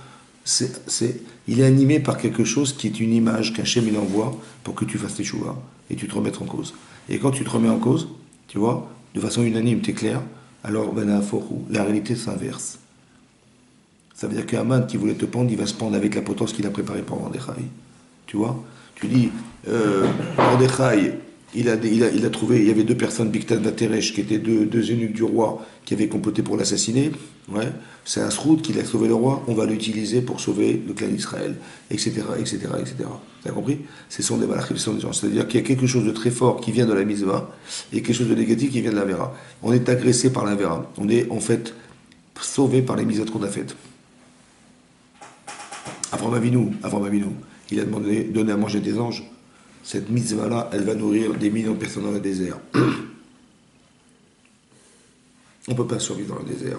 Il est animé par quelque chose qui est une image qu'Hachem il envoie pour que tu fasses tes chouvas et tu te remettes en cause. Et quand tu te remets en cause, tu vois, de façon unanime, t'es clair, alors la réalité s'inverse. Ça veut dire qu'Aman qui voulait te pendre, il va se pendre avec la potence qu'il a préparée pour Mordechai. Tu vois? Tu dis, Mordechai, il a trouvé, il y avait deux personnes, Bigtan Vateresh, qui étaient deux eunuques du roi, qui avaient comploté pour l'assassiner. Ouais. C'est un Sroud qui a sauvé le roi, on va l'utiliser pour sauver le clan d'Israël, etc., etc., etc. Vous avez compris? Ce sont des malachim, ce sont des gens. C'est-à-dire qu'il y a quelque chose de très fort qui vient de la mitzvah, et quelque chose de négatif qui vient de la vera. On est agressé par la vera. On est, en fait, sauvé par les mitzvot qu'on a faites. Avraham Avinu, il a demandé, donné à manger des anges. Cette mitzvah-là, elle va nourrir des millions de personnes dans le désert. On ne peut pas survivre dans le désert.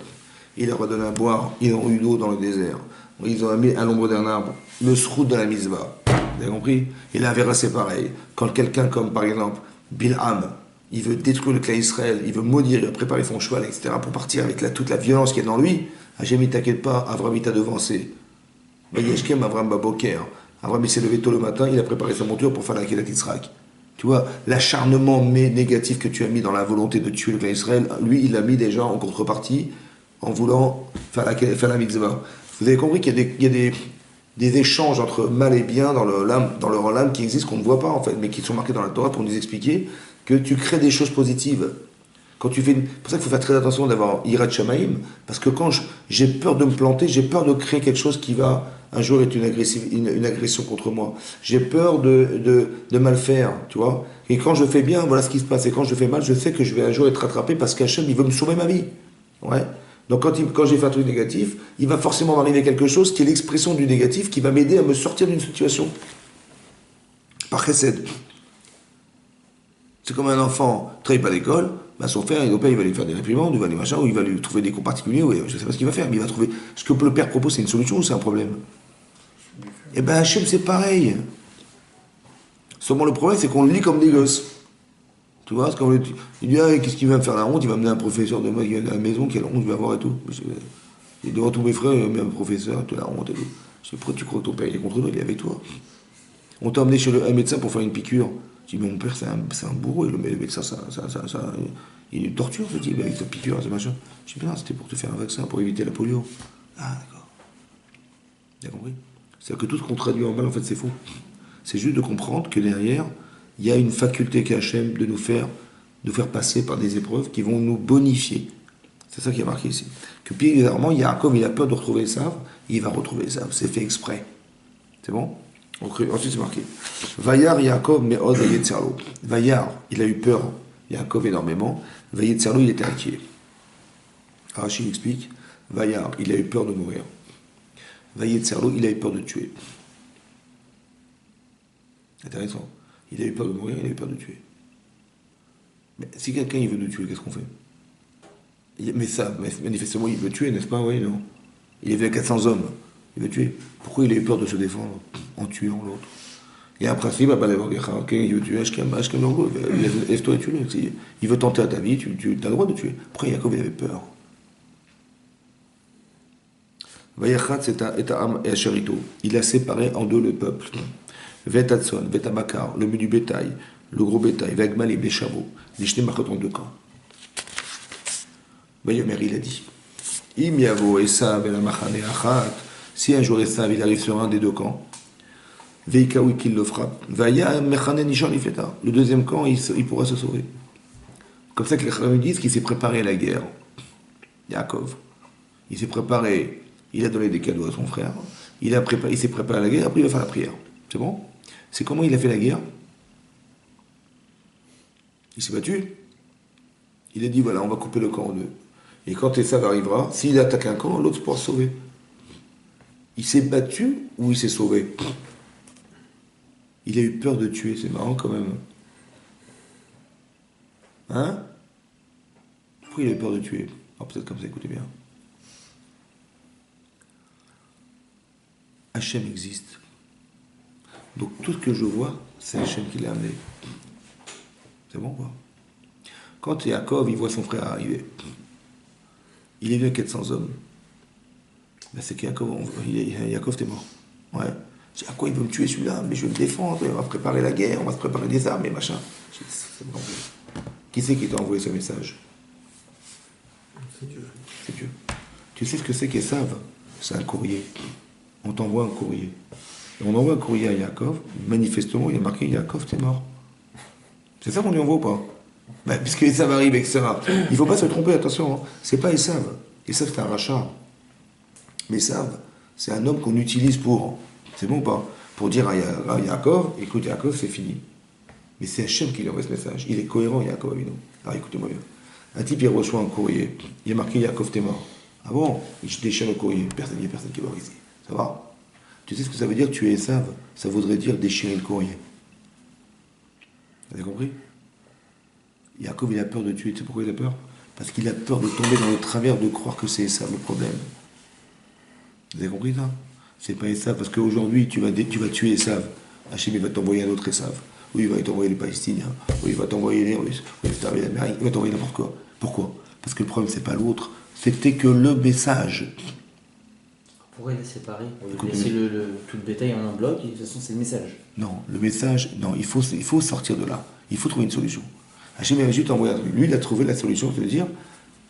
Il leur a donné à boire, ils ont eu l'eau dans le désert. Ils ont mis à l'ombre d'un arbre le sroud de la mitzvah. Vous avez compris? Et la vera, c'est pareil. Quand quelqu'un comme, par exemple, Bilham, il veut détruire le clan Israël, il veut maudire, il va préparer son cheval, etc., pour partir avec toute la violence qu'il y a dans lui, Hachem, il t'inquiète pas, Avraham, il t'a devancé. Vayeshkem Avraham Baboker. Avraham, il s'est levé tôt le matin, il a préparé sa monture pour faire la Kedat Yitzhak. Tu vois, l'acharnement négatif que tu as mis dans la volonté de tuer le clan Israël, lui, il l'a mis déjà en contrepartie, en voulant faire la mitzvah. Vous avez compris qu'il y a des échanges entre mal et bien dans leur âme qui existent, qu'on ne voit pas en fait, mais qui sont marqués dans la Torah pour nous expliquer que tu crées des choses positives. Quand tu fais c'est pour ça qu'il faut faire très attention d'avoir Yirat Shamaim, parce que quand j'ai peur de me planter, j'ai peur de créer quelque chose qui va un jour être une agression contre moi. J'ai peur de mal faire, tu vois. Et quand je fais bien, voilà ce qui se passe. Et quand je fais mal, je sais que je vais un jour être rattrapé parce qu'Hachem, il veut me sauver ma vie. Ouais. Donc quand j'ai fait un truc négatif, il va forcément m'arriver quelque chose qui est l'expression du négatif, qui va m'aider à me sortir d'une situation. Par chesed. C'est comme un enfant ne travaille pas à l'école, bah son père, il va lui faire des réprimandes, il va lui machin, ou il va lui trouver des cours particuliers, ou je ne sais pas ce qu'il va faire, mais il va trouver. Ce que le père propose, c'est une solution ou c'est un problème? Eh bien, Hachem, c'est pareil. Seulement le problème, c'est qu'on le lit comme des gosses. Tu vois, c'est comme il dit, ah, qu'est-ce qu'il va me faire la honte? Il va amener un professeur de moi qui vient à la maison, quelle honte il va avoir et tout. Il est devant tous mes frères, il va amener un professeur, tu as la honte et tout. Je dis, pourquoi tu crois que ton père il est contre toi? Il est avec toi. On t'a emmené chez un médecin pour faire une piqûre. Je dis, mais mon père, c'est un bourreau, et le médecin, il torture, ce type, avec sa piqûre, ce machin. Je dis, mais non, c'était pour te faire un vaccin, pour éviter la polio. Ah, d'accord. Tu as compris? C'est-à-dire que tout ce qu'on traduit en mal, en fait, c'est faux. C'est juste de comprendre que derrière, il y a une faculté qu'a Hachem de nous faire passer par des épreuves qui vont nous bonifier. C'est ça qui est marqué ici. Que puis, évidemment, Yaakov, il a peur de retrouver Esav, il va retrouver Esav. C'est fait exprès. C'est bon? Ensuite, c'est marqué. Vayar Yaakov me'od vayetzerlo. Vayar, il a eu peur, Yaakov énormément. Vayetzerlo, il était inquiet. Rachid explique. Vayar, il a eu peur de mourir. Vayetzerlo, il a eu peur de tuer. Intéressant. Il a eu peur de mourir, il a eu peur de tuer. Mais si quelqu'un il veut nous tuer, qu'est-ce qu'on fait? Mais manifestement, il veut tuer, n'est-ce pas? Oui, non. Il est vu à 400 hommes. Il veut tuer. Pourquoi il a eu peur de se défendre en tuant l'autre? Il y a un principe, il veut tuer lève-toi et tue-le. Il veut tenter à ta vie, tu as le droit de tuer. Pourquoi Yaakov il avait peur? Vayachat, c'est un et Asherito. Il a séparé en deux le peuple. Vetatson, Vetabakar, le menu bétail, le gros bétail, Vegmalim, les chameaux, les Shnemachot en deux camps. Vayomer, il a dit Im Yavo Esav et la Machane Achat, si un jour Esav il arrive sur un des deux camps, Veikaoui qu'il le frappe, Vaya Mechane Nishan Ifeta, le deuxième camp il pourra se sauver. Comme ça que les Chachamim disent qu'il s'est préparé à la guerre. Yaakov. Il s'est préparé, il a donné des cadeaux à son frère, il s'est préparé à la guerre, après il va faire la prière. C'est bon? C'est comment il a fait la guerre? Il s'est battu. Il a dit, voilà, on va couper le camp en deux. Et quand Esav arrivera, s'il attaque un camp, l'autre pourra se sauver. Il s'est battu ou il s'est sauvé? Il a eu peur de tuer, c'est marrant quand même. Hein? Pourquoi il a eu peur de tuer? Alors peut-être comme ça, écoutez bien. Hachem existe. Donc tout ce que je vois, c'est Hachem qui l'a amené. C'est bon quoi? Quand Yaakov, il voit son frère arriver, il est venu à 400 hommes. Ben c'est Yaakov, t'es mort. Ouais. Je dis, à quoi il veut me tuer celui-là? Mais je vais me défendre, on va préparer la guerre, on va se préparer des armes et machin. Je dis, c'est bon. Qui c'est qui t'a envoyé ce message? C'est Dieu. C'est Dieu. Tu sais ce que c'est qu'Esav? C'est un courrier. On t'envoie un courrier. Et on envoie un courrier à Yaakov, manifestement, il y a marqué Yaakov, t'es mort. C'est ça qu'on lui envoie ou pas? Bah, puisque Esav arrive, etc. Il ne faut pas se tromper, attention. Hein. C'est pas Esav. Esav, c'est un rachat. Mais Esav, c'est un homme qu'on utilise pour. C'est bon ou pas? Pour dire à Yaakov, écoute, Yaakov, c'est fini. Mais c'est Hachem qui lui envoie ce message. Il est cohérent, Yaakov Avinu. Alors écoutez-moi bien. Un type, il reçoit un courrier. Il est marqué Yaakov, t'es mort. Ah bon? Il déchire le courrier. Il n'y a personne qui va ici. Ça va? Tu sais ce que ça veut dire, tuer Esav? Ça voudrait dire déchirer le courrier. Vous avez compris? Yaakov, il a peur de tuer. Tu sais pourquoi il a peur? Parce qu'il a peur de tomber dans le travers de croire que c'est Esav le problème. Vous avez compris ça? C'est pas Esav, parce qu'aujourd'hui, tu vas tuer Esav. Hachem, il va t'envoyer un autre Esav. Oui, il va t'envoyer les Palestiniens. Oui, il va t'envoyer les Russes. Oui, il va t'envoyer l'Amérique. Il va t'envoyer n'importe quoi. Pourquoi? Parce que le problème, c'est pas l'autre. C'était que le message. Pourquoi il est séparé? On va laisser tout le bétail en un bloc, et de toute façon, c'est le message. Non, le message, non, il faut sortir de là. Il faut trouver une solution. Hachem, il va juste envoyer un truc. Lui, il a trouvé la solution, c'est de dire,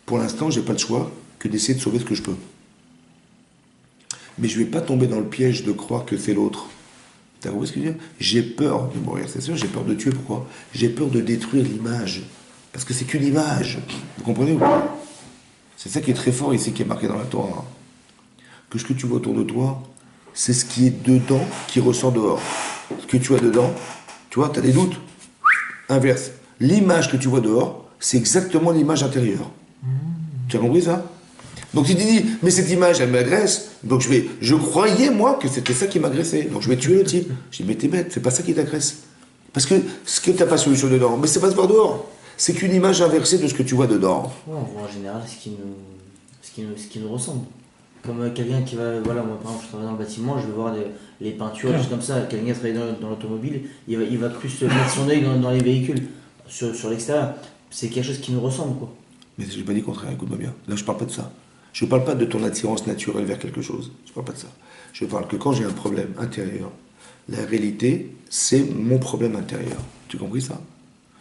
pour l'instant, j'ai pas le choix que d'essayer de sauver ce que je peux. Mais je vais pas tomber dans le piège de croire que c'est l'autre. T'as compris ce que je veux dire? J'ai peur de mourir, c'est sûr, j'ai peur de tuer, pourquoi? J'ai peur de détruire l'image. Parce que c'est qu'une image. Vous comprenez ou pas? C'est ça qui est très fort ici, qui est marqué dans la Torah. Que ce que tu vois autour de toi, c'est ce qui est dedans qui ressort dehors. Ce que tu as dedans, tu vois, tu as des doutes. Inverse. L'image que tu vois dehors, c'est exactement l'image intérieure. Tu as compris ça? Donc tu te dis, mais cette image, elle m'agresse, donc je croyais, moi, que c'était ça qui m'agressait, donc je vais tuer le type. Je dis, mais t'es bête, c'est pas ça qui t'agresse. Parce que ce que t'as pas solution dedans, mais c'est pas se voir dehors. C'est qu'une image inversée de ce que tu vois dedans. Ouais, on voit en général ce qui nous ressemble. Comme quelqu'un qui va, voilà, moi par exemple, je travaille dans le bâtiment, je vais voir les peintures, juste comme ça. Quelqu'un qui travaille dans l'automobile, il va plus mettre son œil dans les véhicules, sur l'extérieur. C'est quelque chose qui nous ressemble, quoi. Mais je n'ai pas dit le contraire, écoute-moi bien. Là, je parle pas de ça. Je ne parle pas de ton attirance naturelle vers quelque chose. Je ne parle pas de ça. Je parle que quand j'ai un problème intérieur, la réalité, c'est mon problème intérieur. Tu as compris ça?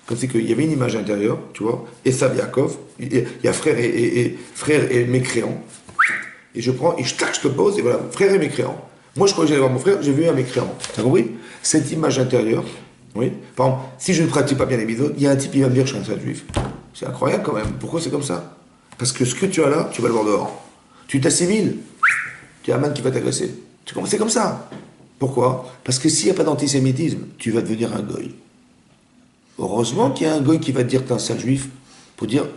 Comme c'est qu'il y avait une image intérieure, tu vois, Esav Yaakov, il y a frère et mécréant. Et je prends, et je te pose, et voilà, frère et mécréant. Moi, je crois que j'allais voir mon frère, j'ai vu un mécréant. Tu as compris? Cette image intérieure, oui. Par exemple, si je ne pratique pas bien les bisotes, il y a un type qui va me dire que je suis un sale juif. C'est incroyable quand même. Pourquoi c'est comme ça? Parce que ce que tu as là, tu vas le voir dehors. Tu t'assimiles, tu as un man qui va t'agresser. C'est comme ça. Pourquoi? Parce que s'il n'y a pas d'antisémitisme, tu vas devenir un goy. Heureusement qu'il y a un goy qui va te dire que tu es un sale juif, pour dire,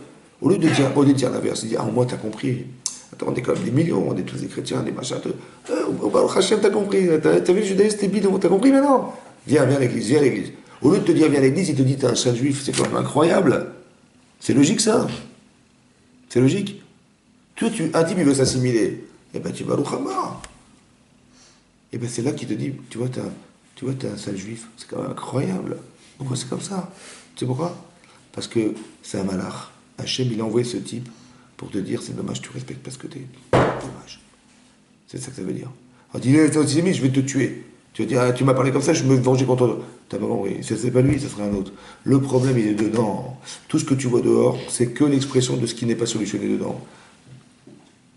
au lieu de dire l'inverse, il dit, ah, au moins t'as compris. Attends, on est quand même des millions, on est tous des chrétiens, des machins. Baruch Hashem, t'as compris. T'as vu le judaïsme, t'es bidon, t'as compris maintenant? Viens à l'église, viens à l'église. Au lieu de te dire viens à l'église, il te dit t'es un sale juif. C'est quand même incroyable. C'est logique ça. C'est logique. Un type il veut s'assimiler. Eh ben tu vas au Khamar. Eh ben c'est là qu'il te dit, tu vois, t'es un sale juif. C'est quand même incroyable. Pourquoi c'est comme ça? Tu sais pourquoi? Parce que c'est un malach. Hachem, il a envoyé ce type pour te dire c'est dommage, tu respectes pas ce que t'es. Dommage. C'est ça que ça veut dire. On dit, t'es antisémite, je vais te tuer. Tu vas dire, ah, tu m'as parlé comme ça, je me venger contre toi. T'as pas compris. Si c'est pas lui, ce sera un autre. Le problème, il est dedans. Tout ce que tu vois dehors, c'est que l'expression de ce qui n'est pas solutionné dedans.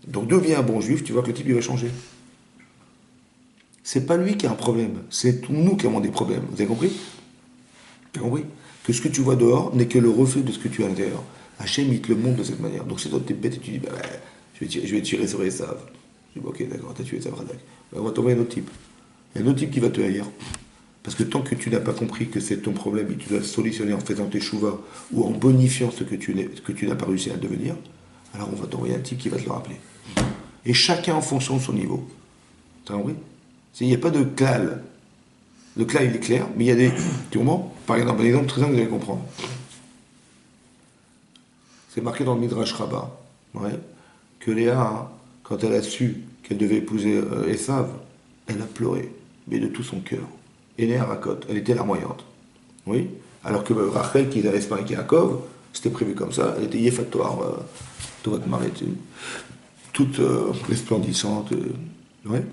Donc deviens un bon juif, tu vois que le type, il va changer. C'est pas lui qui a un problème. C'est nous qui avons des problèmes. Vous avez compris? Vous avez compris? Que ce que tu vois dehors n'est que le reflet de ce que tu as à l'intérieur. Hachem, il te le montre de cette manière. Donc c'est toi, t'es bête et tu dis, bah, je vais tirer sur Esav. Je dis, ok, d'accord, t'as tué Esav Radak. On va t'envoyer un autre type. Il y a un autre type qui va te haïr. Parce que tant que tu n'as pas compris que c'est ton problème et que tu dois le solutionner en faisant tes chouvas ou en bonifiant ce que tu n'as pas réussi à devenir, alors on va t'envoyer un type qui va te le rappeler. Et chacun en fonction de son niveau. Tu as compris? Il n'y a pas de klal. Le klal, il est clair, mais il y a des... Tu comprends? Par exemple, un exemple très simple que vous allez comprendre. C'est marqué dans le Midrash Rabbah, ouais, que Léa, quand elle a su qu'elle devait épouser Esav, elle a pleuré, mais de tout son cœur. Et Léa racote, elle était larmoyante. Oui. Alors que Rachel, qui avait avec Yaakov, c'était prévu comme ça, elle était yéfatoire, tout votre mari, toute resplendissante. Ouais.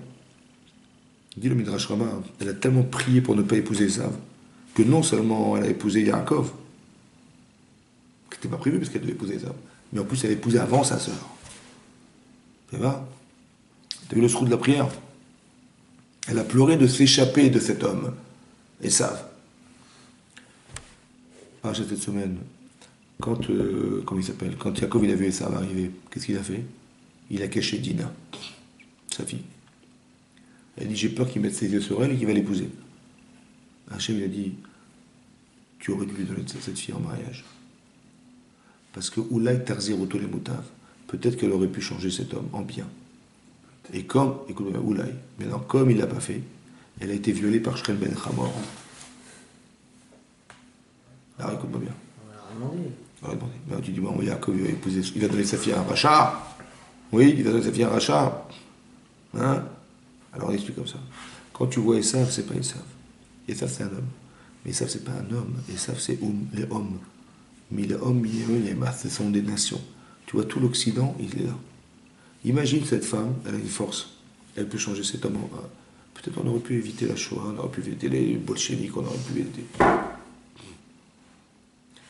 Dit le Midrash Rabbah, elle a tellement prié pour ne pas épouser Esav, que non seulement elle a épousé Yaakov, qui n'était pas prévu parce qu'elle devait épouser Esav, mais en plus elle a épousé avant sa sœur. Ça va? T'as vu le sroud de la prière? Elle a pleuré de s'échapper de cet homme, Esav. paracha cette semaine, quand, comment il s'appelle, quand Yaakov il a vu Esav arriver, qu'est-ce qu'il a fait? Il a caché Dina, sa fille. Elle a dit, j'ai peur qu'il mette ses yeux sur elle et qu'il va l'épouser. Hachem il a dit, tu aurais dû lui donner cette fille en mariage. Parce que Oulay Tarzir les Moutav, peut-être qu'elle aurait pu changer cet homme en bien. Et comme, écoute-moi, Oulay, maintenant comme il ne l'a pas fait, elle a été violée par Shrem Ben Hamor. Alors écoute-moi bien. On va demander. Ben, tu dis, bon, Yaakov il va épouser, il va donner sa fille à un rachat. Oui, il va donner sa fille à un rachat. Hein? Alors on explique comme ça. Quand tu vois Esav, c'est pas Esav. Esav c'est un homme. Mais Esav c'est pas un homme. Esav c'est les hommes. Mais les hommes, ce sont des nations. Tu vois, tout l'Occident, il est là. Imagine cette femme, elle a une force. Elle peut changer cet homme. Peut-être on aurait pu éviter la Shoah, on aurait pu éviter les bolcheviks, on aurait pu éviter.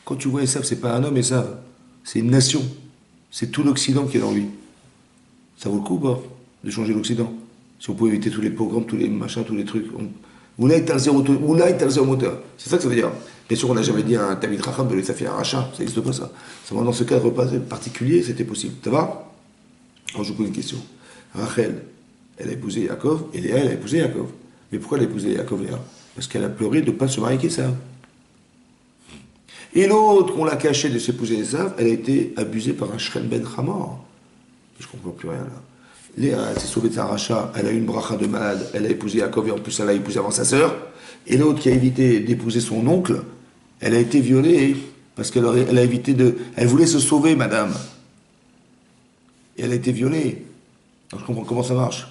Quand tu vois Esav, c'est pas un homme, Esav. C'est une nation. C'est tout l'Occident qui est dans lui. Ça vaut le coup, pas, de changer l'Occident? Si on pouvait éviter tous les programmes, tous les machins, tous les trucs. Oulay Tarzir moteur. C'est ça que ça veut dire. Bien sûr, on n'a jamais dit à un Tamid Racham de laisser faire un rachat. Ça n'existe pas, ça. Seulement, dans ce cadre particulier, c'était possible. Ça va? Alors, je vous pose une question. Rachel, elle a épousé Yaakov, et Léa, elle a épousé Yaakov. Mais pourquoi elle a épousé Yaakov, Léa? Parce qu'elle a pleuré de ne pas se marier avec Esav. Et l'autre, qu'on l'a caché de s'épouser Esav, elle a été abusée par un Shrem Ben Hamor. Je ne comprends plus rien, là. Léa, elle s'est sauvée de sa rachat, elle a eu une bracha de malade, elle a épousé Yaakov et en plus elle a épousé avant sa sœur. Et l'autre qui a évité d'épouser son oncle, elle a été violée parce qu'elle a évité de... Elle voulait se sauver, madame. Et elle a été violée. Alors je comprends comment ça marche.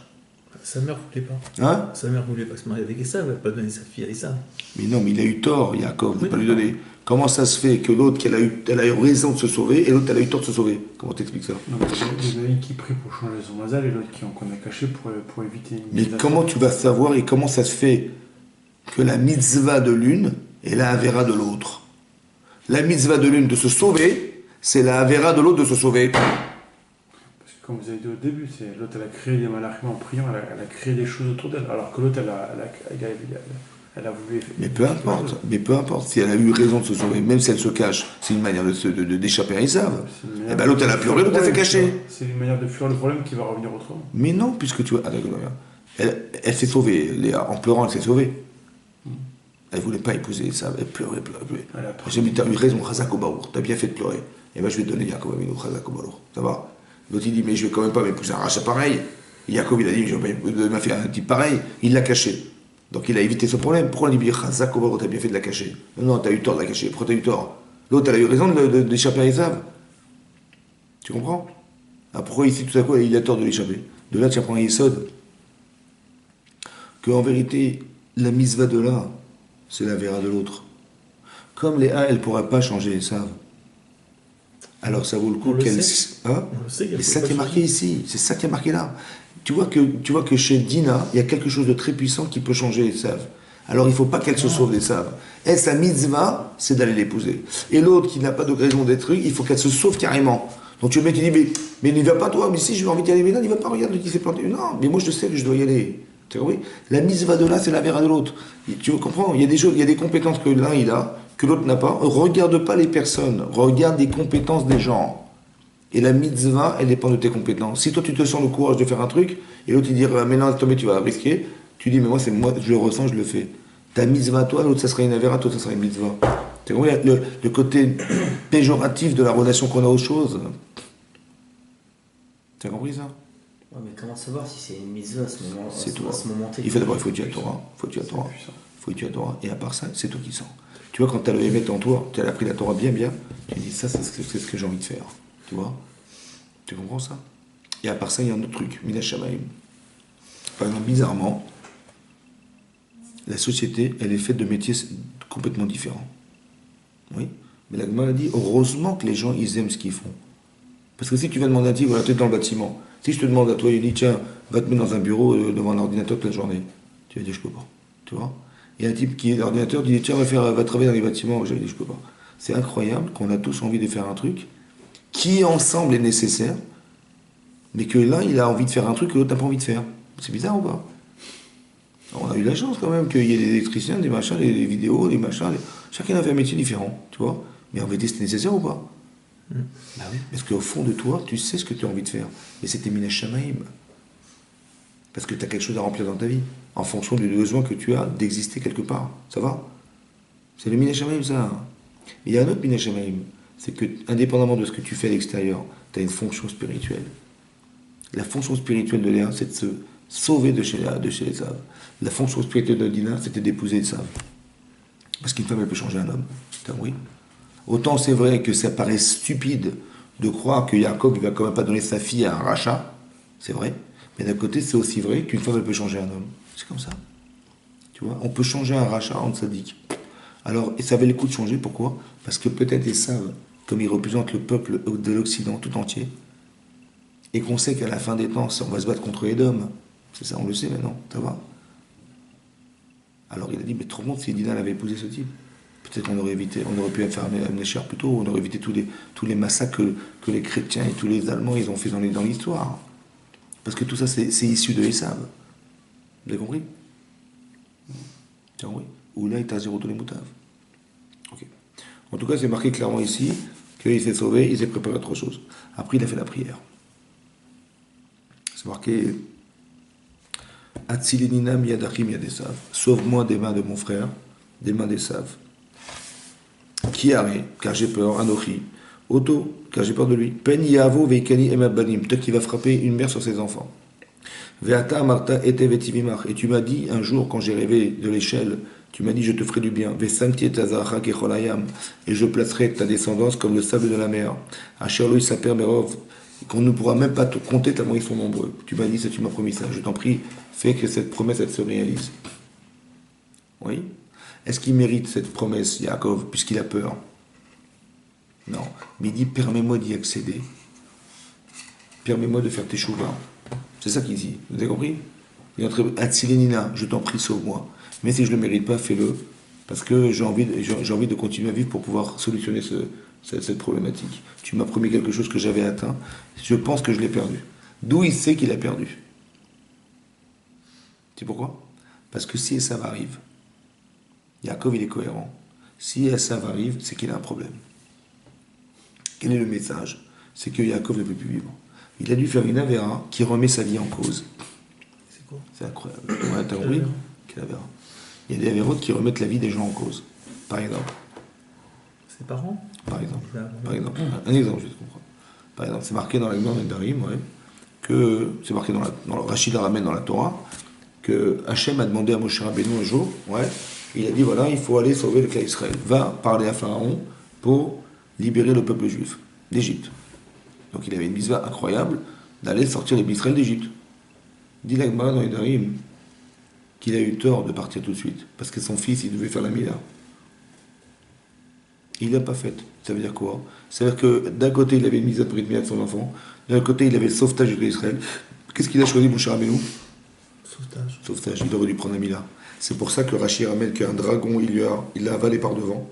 Sa mère voulait pas. Hein? Sa mère voulait pas se marier avec Esav, elle n'a pas donné sa fille à Esav. Mais non, mais il a eu tort, Yaakov, de ne pas lui donner. Comment ça se fait que l'autre, elle a eu raison de se sauver et l'autre, elle a eu tort de se sauver? Comment t'expliques ça? Non, il y en a une qui prie pour changer son mazal et l'autre qu'on a caché pour éviter une Mais mitzvah. comment tu vas savoir et comment ça se fait que la mitzvah de l'une est la avera de l'autre? La mitzvah de l'une de se sauver, c'est la avera de l'autre de se sauver. Parce que comme vous avez dit au début, l'autre elle a créé des malachim en priant, elle a créé des choses autour d'elle, alors que l'autre elle a voulu... Mais peu importe, si elle a eu raison de se sauver, même si elle se cache, c'est une manière d'échapper à Esav. Et ben l'autre elle a pleuré, l'autre elle s'est cachée. C'est une manière de fuir le problème qui va revenir autrement. Mais non, puisque tu vois, elle s'est sauvée, Léa, en pleurant elle s'est sauvée. Elle voulait pas épouser Esav, elle pleurait. J'ai dit, t'as eu raison, Chazak Obaour, t'as bien fait de pleurer. Et ben je vais te donner Yaakov Avinu, Chazak Obaour, ça va? L'autre il dit, mais je vais quand même pas m'épouser un rachat pareil. Et Yaakov il a dit, je vais pas m'a fait un type pareil, il l'a caché. Donc il a évité ce problème. Pourquoi on dit Chazak Obaour, t'as bien fait de la cacher? Non, t'as eu tort de la cacher. Pourquoi t'as eu tort? L'autre elle a eu raison d'échapper à Esav. Tu comprends? Ah, pourquoi ici tout à coup il a tort de l'échapper? De là tu apprends un Yesod. Qu'en vérité, la mitzvah de là, c'est la vera de l'autre. Comme Léa, elle ne pourra pas changer Esav. Alors ça vaut le coup qu'elle... Hein? On le sait, c'est ça qui est marqué ici. C'est ça qui est marqué là. Tu vois que chez Dina, il y a quelque chose de très puissant qui peut changer Esav. Alors il ne faut pas qu'elle se sauve d'Esav. Elle, sa mitzvah, c'est d'aller l'épouser. Et l'autre qui n'a pas de raison d'être, il faut qu'elle se sauve carrément. Donc tu le mec qui dit, mais n'y va pas toi, mais si je vais envie d'y aller, mais non, il va pas, regarde qui s'est planté. Non, mais moi je sais que je dois y aller. Tu vois, oui. La mitzvah de là, c'est la vera de l'autre. Tu comprends? Il y a des choses, il y a des compétences que l'un il a, que l'autre n'a pas. Regarde pas les personnes, regarde les compétences des gens. Et la mitzvah, elle dépend de tes compétences. Si toi tu te sens le courage de faire un truc, et l'autre il dit, mais non, Tomé, tu vas risquer, tu dis, mais moi, je le ressens, je le fais. Ta mitzvah, toi, l'autre, ça sera une avera, toi, ça sera une mitzvah. Tu vois, le côté péjoratif de la relation qu'on a aux choses. Tu as compris ça? Ouais, mais comment savoir si c'est une mitzvah à ce moment C'est toi. à ce moment Il faut d'abord, il faut étudier la Torah. Il faut étudier la Torah. Et à part ça, c'est toi qui sens. Tu vois, quand tu as le Hémet en toi, tu as appris la Torah bien, tu dis, ça, c'est ce que j'ai envie de faire. Tu vois? Tu comprends ça? Et à part ça, il y a un autre truc, Mina Shamaim. Par exemple, bizarrement, la société, elle est faite de métiers complètement différents. Oui. Mais la Gemara dit, heureusement que les gens, ils aiment ce qu'ils font. Parce que si tu vas demander à un type, voilà, tu es dans le bâtiment. Si je te demande à toi, il dit, tiens, va te mettre dans un bureau devant un ordinateur toute la journée. Tu vas dire, je peux pas. Tu vois? Et un type qui est l'ordinateur dit, tiens, va travailler dans les bâtiments. Je vais dire, je peux pas. C'est incroyable qu'on a tous envie de faire un truc qui, ensemble, est nécessaire, mais que l'un, il a envie de faire un truc que l'autre n'a pas envie de faire. C'est bizarre ou pas? On a eu la chance quand même qu'il y ait des électriciens, des machins, des vidéos, des machins. Chacun avait un métier différent, tu vois. Mais en vérité, c'est nécessaire ou pas? Bah oui. Parce qu'au fond de toi, tu sais ce que tu as envie de faire. Et c'était Minash Shamaim. Parce que tu as quelque chose à remplir dans ta vie, en fonction du besoin que tu as d'exister quelque part. Ça va? C'est le Minash Shamaim, ça. Mais il y a un autre Minash Shamaim. C'est que, indépendamment de ce que tu fais à l'extérieur, tu as une fonction spirituelle. La fonction spirituelle de Léa, c'est de se sauver de chez les Saves. La fonction spirituelle de Dina, c'était d'épouser les Saves. Parce qu'une femme, elle peut changer un homme. T'as compris? Autant c'est vrai que ça paraît stupide de croire que Jacob, il va quand même pas donner sa fille à un rachat. C'est vrai. Mais d'un côté, c'est aussi vrai qu'une femme, elle peut changer un homme. C'est comme ça. Tu vois? On peut changer un rachat en sadique. Alors, et ça avait le coup de changer. Pourquoi? Parce que peut-être les Saves, comme ils représentent le peuple de l'Occident tout entier, et qu'on sait qu'à la fin des temps, on va se battre contre les Dômes. C'est ça, on le sait maintenant. Ça va? Alors il a dit, mais trop bon si Dina avait épousé ce type. Peut-être qu'on aurait évité, on aurait pu faire Amnécher plus tôt, on aurait évité tous les massacres que les chrétiens et tous les Allemands ils ont fait dans l'histoire. Parce que tout ça, c'est issu de Esav. Vous avez compris? Tiens, oui. Ou là, il t'a zéro tous les moutaves. Ok. En tout cas, c'est marqué clairement ici qu'il s'est sauvé, il s'est préparé à autre chose. Après, il a fait la prière. C'est marqué Atzilinina miyadachim yadesav. Sauve-moi des mains de mon frère, des mains d'Esav. Qui arrête, car j'ai peur, Anochi. Otto, car j'ai peur de lui. Pen yavo veikani emabanim. Peut-être qu'il va frapper une mère sur ses enfants. Veata marta ete vetivimach. Et tu m'as dit un jour, quand j'ai rêvé de l'échelle, tu m'as dit, je te ferai du bien. Vesanti et azaracha kecholayam. Et je placerai ta descendance comme le sable de la mer. Asherlo isaper merov. Qu'on ne pourra même pas te compter tellement ils sont nombreux. Tu m'as dit ça, tu m'as promis ça. Je t'en prie, fais que cette promesse, elle se réalise. Oui? Est-ce qu'il mérite cette promesse, Yaakov, puisqu'il a peur? Non. Mais il dit, permets-moi d'y accéder. Permets-moi de faire tes chouvas. C'est ça qu'il dit. Vous avez compris? Il est entre Atzilenina, je t'en prie, sauve-moi. Mais si je ne le mérite pas, fais-le. Parce que j'ai envie de continuer à vivre pour pouvoir solutionner cette problématique. Tu m'as promis quelque chose que j'avais atteint. Je pense que je l'ai perdu. D'où il sait qu'il a perdu? C'est pourquoi? Parce que si Esav arrive, Yaakov il est cohérent. Si Esav arrive, c'est qu'il a un problème. Quel est le message? C'est que Yaakov ne peut plus vivre. Il a dû faire une avéra qui remet sa vie en cause. C'est quoi? C'est incroyable. Ouais, t'as compris? Quelle avéra? Il y a des avérotes qui remettent la vie des gens en cause. Par exemple. Ses parents? Par exemple. Un exemple, je comprends. Par exemple, c'est marqué dans la Gemara Nedarim, ouais, que c'est marqué dans le Rachid ramène dans la Torah, que Hachem a demandé à Moshe Rabbeinu un jour, ouais, il a dit voilà, il faut aller sauver le clan Israël. Va parler à Pharaon pour libérer le peuple juif d'Égypte. Donc il avait une mitzvah incroyable d'aller sortir les Israël d'Égypte. Dit la Gemara dans Nedarim qu'il a eu tort de partir tout de suite, parce que son fils, il devait faire la Mila. Il l'a pas faite. Ça veut dire quoi? Ça veut dire que d'un côté, il avait une mise à prix de son enfant, d'un côté, il avait le sauvetage d'Israël. Qu'est-ce qu'il a choisi, mon cher Abelou? Sauvetage. Sauvetage, il aurait dû prendre la Mila. C'est pour ça que Rachid ramène qu'un dragon, il l'a avalé par devant.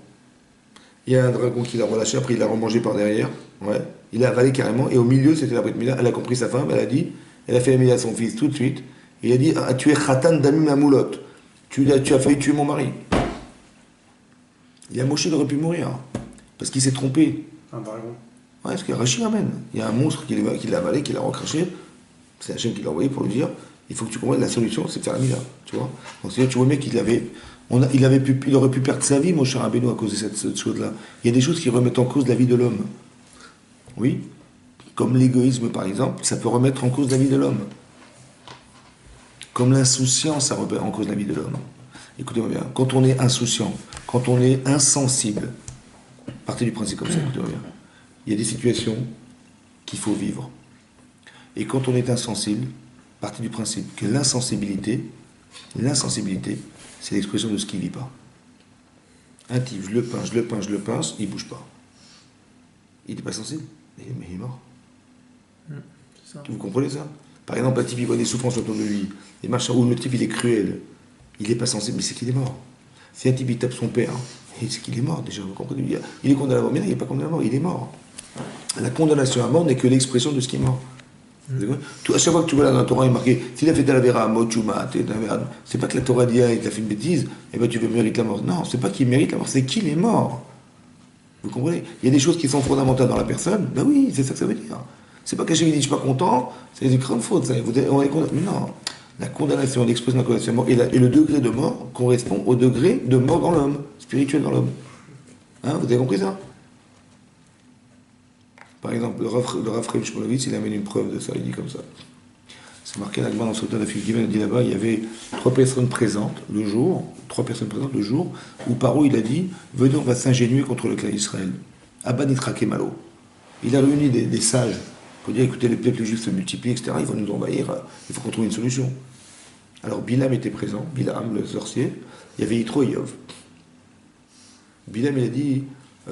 Il y a un dragon qui l'a relâché, après il l'a remangé par derrière. Ouais. Il l'a avalé carrément, et au milieu, c'était la Brit Mila. Elle a compris sa femme, elle a fait la Mila à son fils tout de suite. Il a dit, ah, tu es Khatan Damim Amulot. Tu as failli tuer mon mari. Il y a Moshe, il aurait pu mourir. Parce qu'il s'est trompé. Un dragon. Ouais, parce qu'il y a Rachid ramène. Il y a un monstre qui l'a avalé, qui l'a recraché. C'est Hachem qui l'a envoyé pour lui dire, il faut que tu comprennes, la solution, c'est de faire la Mila. Tu vois? Donc c'est-à-dire, tu vois, le mec, il aurait pu perdre sa vie, mon cher Rabbeinu, à cause de cette chose-là. Il y a des choses qui remettent en cause la vie de l'homme. Oui? Comme l'égoïsme, par exemple, ça peut remettre en cause la vie de l'homme. Comme l'insouciance, ça remet en cause la vie de l'homme. Écoutez-moi bien, quand on est insouciant, quand on est insensible, partez du principe comme ça, écoutez-moi bien, il y a des situations qu'il faut vivre. Et quand on est insensible, partez du principe que l'insensibilité, c'est l'expression de ce qui ne vit pas. Un type, je le pince, il ne bouge pas. Il n'est pas sensible, mais il est mort. C'est ça. Vous comprenez ça? Par exemple, un type, il voit des souffrances autour de lui, des machins où le type, il est cruel, il n'est pas sensible, mais c'est qu'il est mort. Si un type, il tape son père, c'est qu'il est mort, déjà, vous comprenez? Il est condamné à mort, mais non, il n'est pas condamné à mort, il est mort. La condamnation à mort n'est que l'expression de ce qui est mort. Vous avez compris? À chaque fois que tu vois là dans la Torah, il est marqué, s'il a fait de la vera, mochuma, c'est pas que la Torah dit, ah, il a fait une bêtise, et ben tu veux mériter la mort. Non, c'est pas qu'il mérite la mort, c'est qu'il est mort. Vous comprenez? Il y a des choses qui sont fondamentales dans la personne, ben oui, c'est ça que ça veut dire. C'est pas qu'Hachem dit, je suis pas content, c'est une grande faute, ça. Mais non, la condamnation, l'expression de la condamnation à mort, et le degré de mort correspond au degré de mort dans l'homme, spirituel dans l'homme. Hein, vous avez compris ça? Par exemple, le Rav Chaim Shmulevitz, il amène une preuve de ça, il dit comme ça. C'est marqué dans le Sota de Philippiens, il dit là-bas, il y avait 3 personnes présentes le jour, où Paro, il a dit, venez, on va s'ingénuer contre le clan d'Israël. Abba Nitrake Malo. Il a réuni des sages pour dire, écoutez, les peuples juifs se multiplient, etc., ils vont nous envahir, il faut qu'on trouve une solution. Alors Bilam était présent, Bilam, le sorcier, il y avait Yitro et Yov. Bilam, il a dit,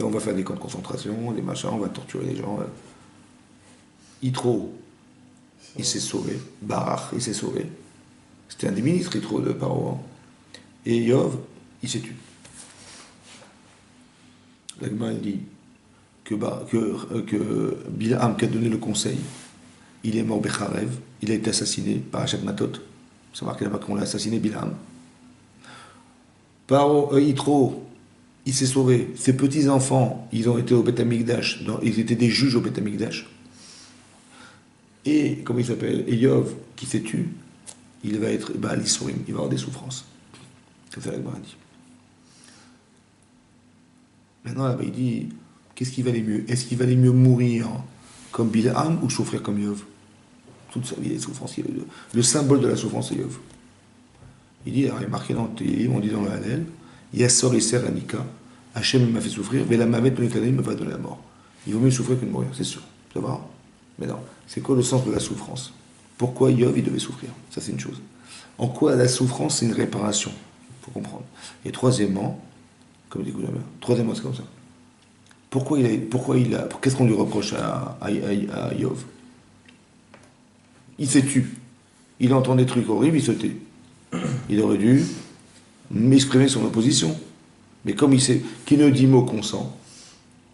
on va faire des camps de concentration, des machins, on va torturer les gens. Yitro, il s'est sauvé. Barach, il s'est sauvé. C'était un des ministres, Yitro, de Paro. Et Yov, il s'est tué. L'Agma, il dit que Bilam, qui a donné le conseil, il est mort Becharev, il a été assassiné par Hachem Matot. C'est marqué là-bas qu'on l'a assassiné, Bilam. Paro, Yitro, il s'est sauvé. Ses petits-enfants, ils ont été au Beth Amikdash, ils étaient des juges au Beth Amikdash. Et, comment il s'appelle, Yov, qui s'est tué, il va être l'Issourim, il va avoir des souffrances. C'est ça l'Agma dit. Maintenant, là-bas, il dit, qu'est-ce qui valait mieux? Est-ce qu'il valait mieux mourir comme Bilam ou souffrir comme Yov? Toute sa vie, il y a des souffrances. Le symbole de la souffrance, c'est Yov. Il dit, alors, il est marqué dans le Télim, on dit dans le Hallel, Yassor Isser Anika, Hachem m'a fait souffrir, mais la Mamet Netanim me va donner la mort. Il vaut mieux souffrir que de mourir, c'est sûr. Ça va? Mais non. C'est quoi le sens de la souffrance? Pourquoi Yov, il devait souffrir? Ça, c'est une chose. En quoi la souffrance, c'est une réparation? Il faut comprendre. Et troisièmement, comme dit Goulamer, troisièmement, c'est comme ça. Qu'est-ce qu'on lui reproche à Yov? Il s'est tué. Il entend des trucs horribles, il se tait. Il aurait dû m'exprimer son opposition. Mais comme il sait qu'il ne dit mot consent,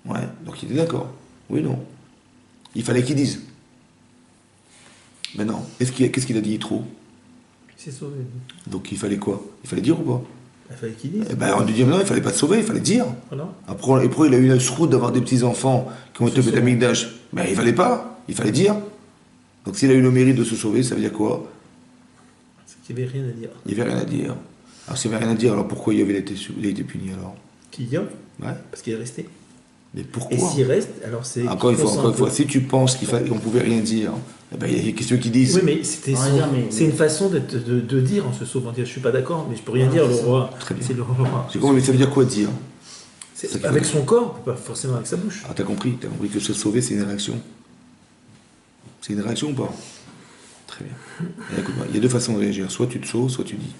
ouais, donc il est d'accord. Oui, non. Il fallait qu'il dise. Maintenant, qu'est-ce qu'il a dit trop? Il s'est sauvé. Donc il fallait quoi? Il fallait dire ou pas? Il fallait qu'il dise. Eh ben, on lui dit non, il fallait pas te sauver, il fallait dire. Voilà. Après, il a eu la route d'avoir des petits-enfants qui ont été au Beth Amikdash. Mais il fallait pas, il fallait dire. Donc s'il a eu le mérite de se sauver, ça veut dire quoi? C'est qu'il n'y avait rien à dire. Il n'y avait rien à dire. Alors s'il n'y avait rien à dire, alors pourquoi il a été puni alors? Qui dit? Ouais. Parce qu'il est resté. Mais pourquoi? Et s'il reste, alors c'est. Encore une fois, si tu penses qu'on ne pouvait rien dire, eh ben, il y a des questions qui disent. Oui, mais c'est une façon de dire en se sauvant. Dire, je suis pas d'accord, mais je peux rien dire, le roi. Très bien. C'est le roi. J'ai compris, mais ça veut dire quoi dire? Avec son corps, pas forcément avec sa bouche. Ah, t'as compris que se sauver, c'est une réaction. C'est une réaction ou pas? Très bien. Et écoute-moi, il y a deux façons de réagir. Soit tu te sauves, soit tu dis.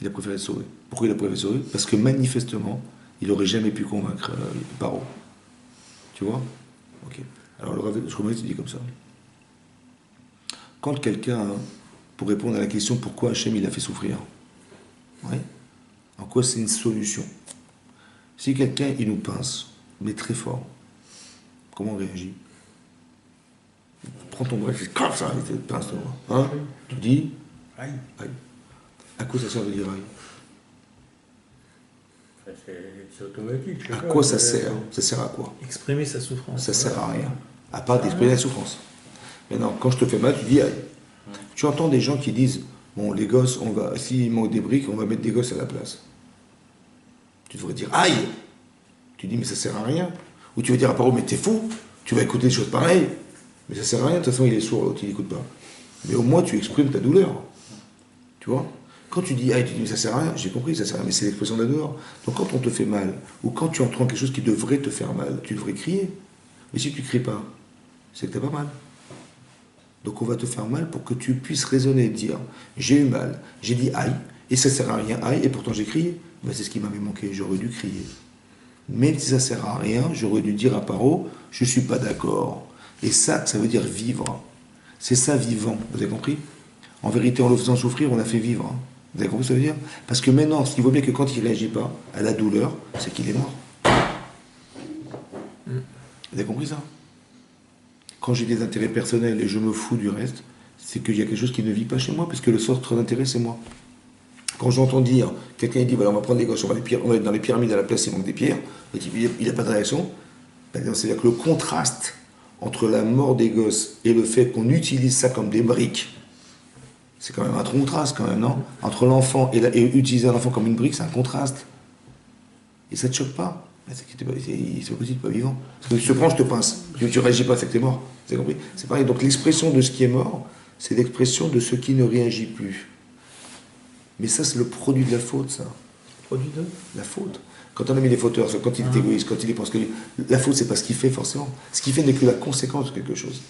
Il a préféré se sauver. Pourquoi il a préféré se sauver? Parce que manifestement, il n'aurait jamais pu convaincre Paro. Tu vois? Ok. Alors le Rav Shlomo dit comme ça. Quand quelqu'un, pour répondre à la question pourquoi Hachem il a fait souffrir, ouais, en quoi c'est une solution? Si quelqu'un il nous pince, mais très fort, comment on réagit? Prends ton bras, c'est comme ça, il te pince ton bras. Hein? Tu dis aïe. Aïe. À quoi ça sert de dire aïe? C'est automatique. À quoi ça sert? Ça sert à quoi? Exprimer sa souffrance. Ça sert à rien. À part d'exprimer la souffrance. Maintenant, quand je te fais mal, tu dis aïe. Tu entends des gens qui disent bon, les gosses, s'il manque des briques, on va mettre des gosses à la place. Tu devrais dire aïe. Tu dis mais ça sert à rien. Ou tu vas dire à Paro, mais t'es fou, tu vas écouter des choses pareilles. Mais ça sert à rien, de toute façon il est sourd, l'autre il n'écoute pas. Mais au moins tu exprimes ta douleur. Tu vois? Quand tu dis aïe, tu dis mais ça sert à rien, j'ai compris, ça sert à rien, mais c'est l'expression de la douleur. Donc quand on te fait mal, ou quand tu entends quelque chose qui devrait te faire mal, tu devrais crier. Mais si tu ne cries pas, c'est que tu n'as pas mal. Donc on va te faire mal pour que tu puisses raisonner et dire j'ai eu mal, j'ai dit aïe, et ça sert à rien, aïe, et pourtant j'ai crié. Ben, c'est ce qui m'avait manqué, j'aurais dû crier. Même si ça sert à rien, j'aurais dû dire à Paro, je ne suis pas d'accord. Et ça veut dire vivre. C'est ça vivant, vous avez compris? En vérité, en le faisant souffrir, on a fait vivre. Vous avez compris ce que ça veut dire? Parce que maintenant, ce qui vaut bien que quand il ne réagit pas à la douleur, c'est qu'il est mort. Vous avez compris ça? Quand j'ai des intérêts personnels et je me fous du reste, c'est qu'il y a quelque chose qui ne vit pas chez moi, parce que le centre d'intérêt, c'est moi. Quand j'entends dire, quelqu'un dit, voilà, on va prendre des gosses, on va aller dans les pyramides à la place, il manque des pierres, et il n'a pas de réaction, ben, c'est-à-dire que le contraste entre la mort des gosses et le fait qu'on utilise ça comme des briques, c'est quand même un contraste, quand même, non? Entre l'enfant et utiliser l'enfant comme une brique, c'est un contraste. Et ça ne te choque pas? C'est possible, pas vivant. Parce que si je te prends, je te pince. Tu ne réagis pas, c'est que tu es mort. Vous avez compris? C'est pareil. Donc l'expression de ce qui est mort, c'est l'expression de ce qui ne réagit plus. Mais ça, c'est le produit de la faute, ça. Produit de La faute. Quand on a mis les fauteurs, quand il est égoïste, quand il est parce que la faute, c'est pas ce qu'il fait forcément. Ce qu'il fait n'est que la conséquence de quelque chose.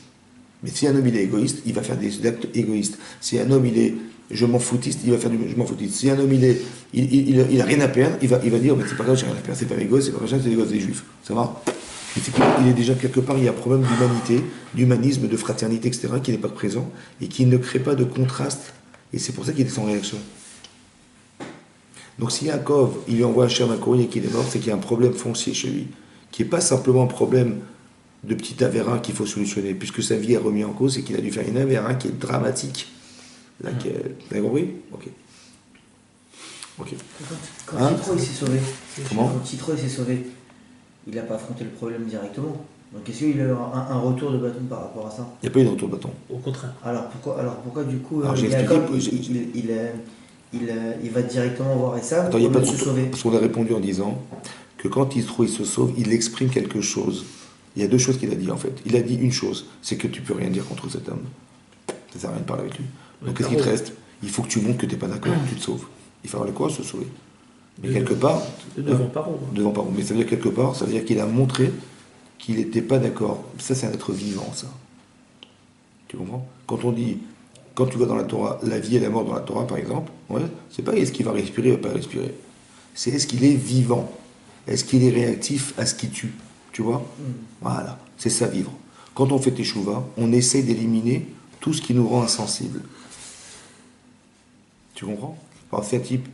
Mais si un homme il est égoïste, il va faire des actes égoïstes. Si un homme il est je m'en foutiste, il va faire du je m'en foutiste. Si un homme il a rien à perdre, il va dire c'est pas grave, j'ai rien à perdre, c'est pas mes gosses, c'est pas machin, c'est les gosses des juifs. Ça va? Il est déjà quelque part, il y a un problème d'humanité, d'humanisme, de fraternité, etc., qui n'est pas présent et qui ne crée pas de contraste. Et c'est pour ça qu'il est sans réaction. Donc si Yaakov, il lui envoie un Shem un courrier et qu'il est mort, c'est qu'il y a un problème foncier chez lui, qui n'est pas simplement un problème de petit avérin qu'il faut solutionner, puisque sa vie est remise en cause et qu'il a dû faire une avérin qui est dramatique. Vous avez compris? Ok. Ok. Quand Citro il s'est sauvé, Comment? quand Citro il s'est sauvé, il n'a pas affronté le problème directement. Donc est-ce qu'il a eu un retour de bâton par rapport à ça? Il n'y a pas eu de retour de bâton. Au contraire. Alors pourquoi du coup Alors, j'ai Jacob, expliqué, il va directement voir Esav Attends, il y a au pas lieu de de se sauver? parce qu'on a répondu en disant que quand il se sauve, il exprime quelque chose. Il y a deux choses qu'il a dit en fait. Il a dit une chose, c'est que tu peux rien dire contre cet homme. Ça sert à rien de parler avec lui. Donc qu'est-ce qu'il te reste? Il faut que tu montres que tu n'es pas d'accord, tu te sauves. Il faut avoir le courage de se sauver. Mais quelque part... Devant Paro. Devant Paro. Mais ça veut dire quelque part, ça veut dire qu'il a montré qu'il n'était pas d'accord. Ça, c'est un être vivant, ça. Tu comprends? Quand on dit, quand tu vas dans la Torah, la vie et la mort dans la Torah, par exemple, ouais, c'est pas est-ce qu'il va respirer ou pas respirer. C'est est-ce qu'il est vivant? Est-ce qu'il est réactif à ce qui tue? Tu vois? Voilà. C'est ça, vivre. Quand on fait teshuva, on essaie d'éliminer tout ce qui nous rend insensibles. Tu comprends? Alors, si un type,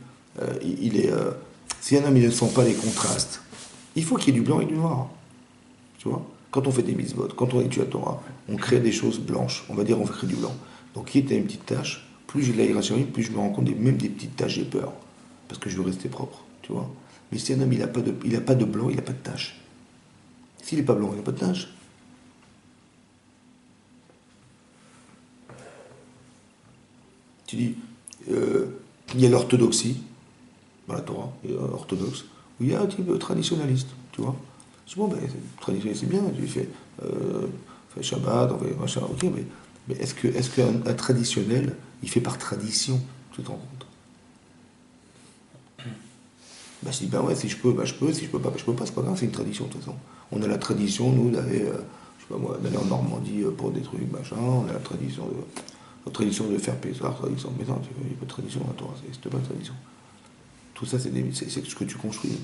si un homme il ne sent pas les contrastes, il faut qu'il y ait du blanc et du noir. Tu vois? Quand on fait des mitzvot, quand on étudie la Torah, on crée des choses blanches. On va dire on crée du blanc. Donc, qui est une petite tache, plus j'ai de l'aération, plus je me rends compte même des petites taches, j'ai peur. Parce que je veux rester propre. Tu vois? Mais si un homme il n'a pas de blanc, il n'a pas de tache. S'il n'est pas blanc, il n'a pas de tache. Tu dis, il y a l'orthodoxie, dans la Torah, il y a orthodoxe, où il y a un type traditionnaliste, tu vois. Je dis, bon, ben, traditionnaliste, c'est bien, tu fais Shabbat, on fait machin, ok, mais est-ce qu'un traditionnel, il fait par tradition, tu te rends compte? Ben, je dis, ben ouais, si je peux, ben je peux, si je peux pas, ben je peux pas, c'est pas grave, c'est une tradition, de toute façon. On a la tradition, nous, d'aller, je sais pas moi, d'aller en Normandie pour des trucs, machin, on a la tradition de faire Pessah, tradition. Mais non, il n'y a pas de tradition dans la Torah, c'est pas de tradition. Tout ça, c'est ce que tu construis.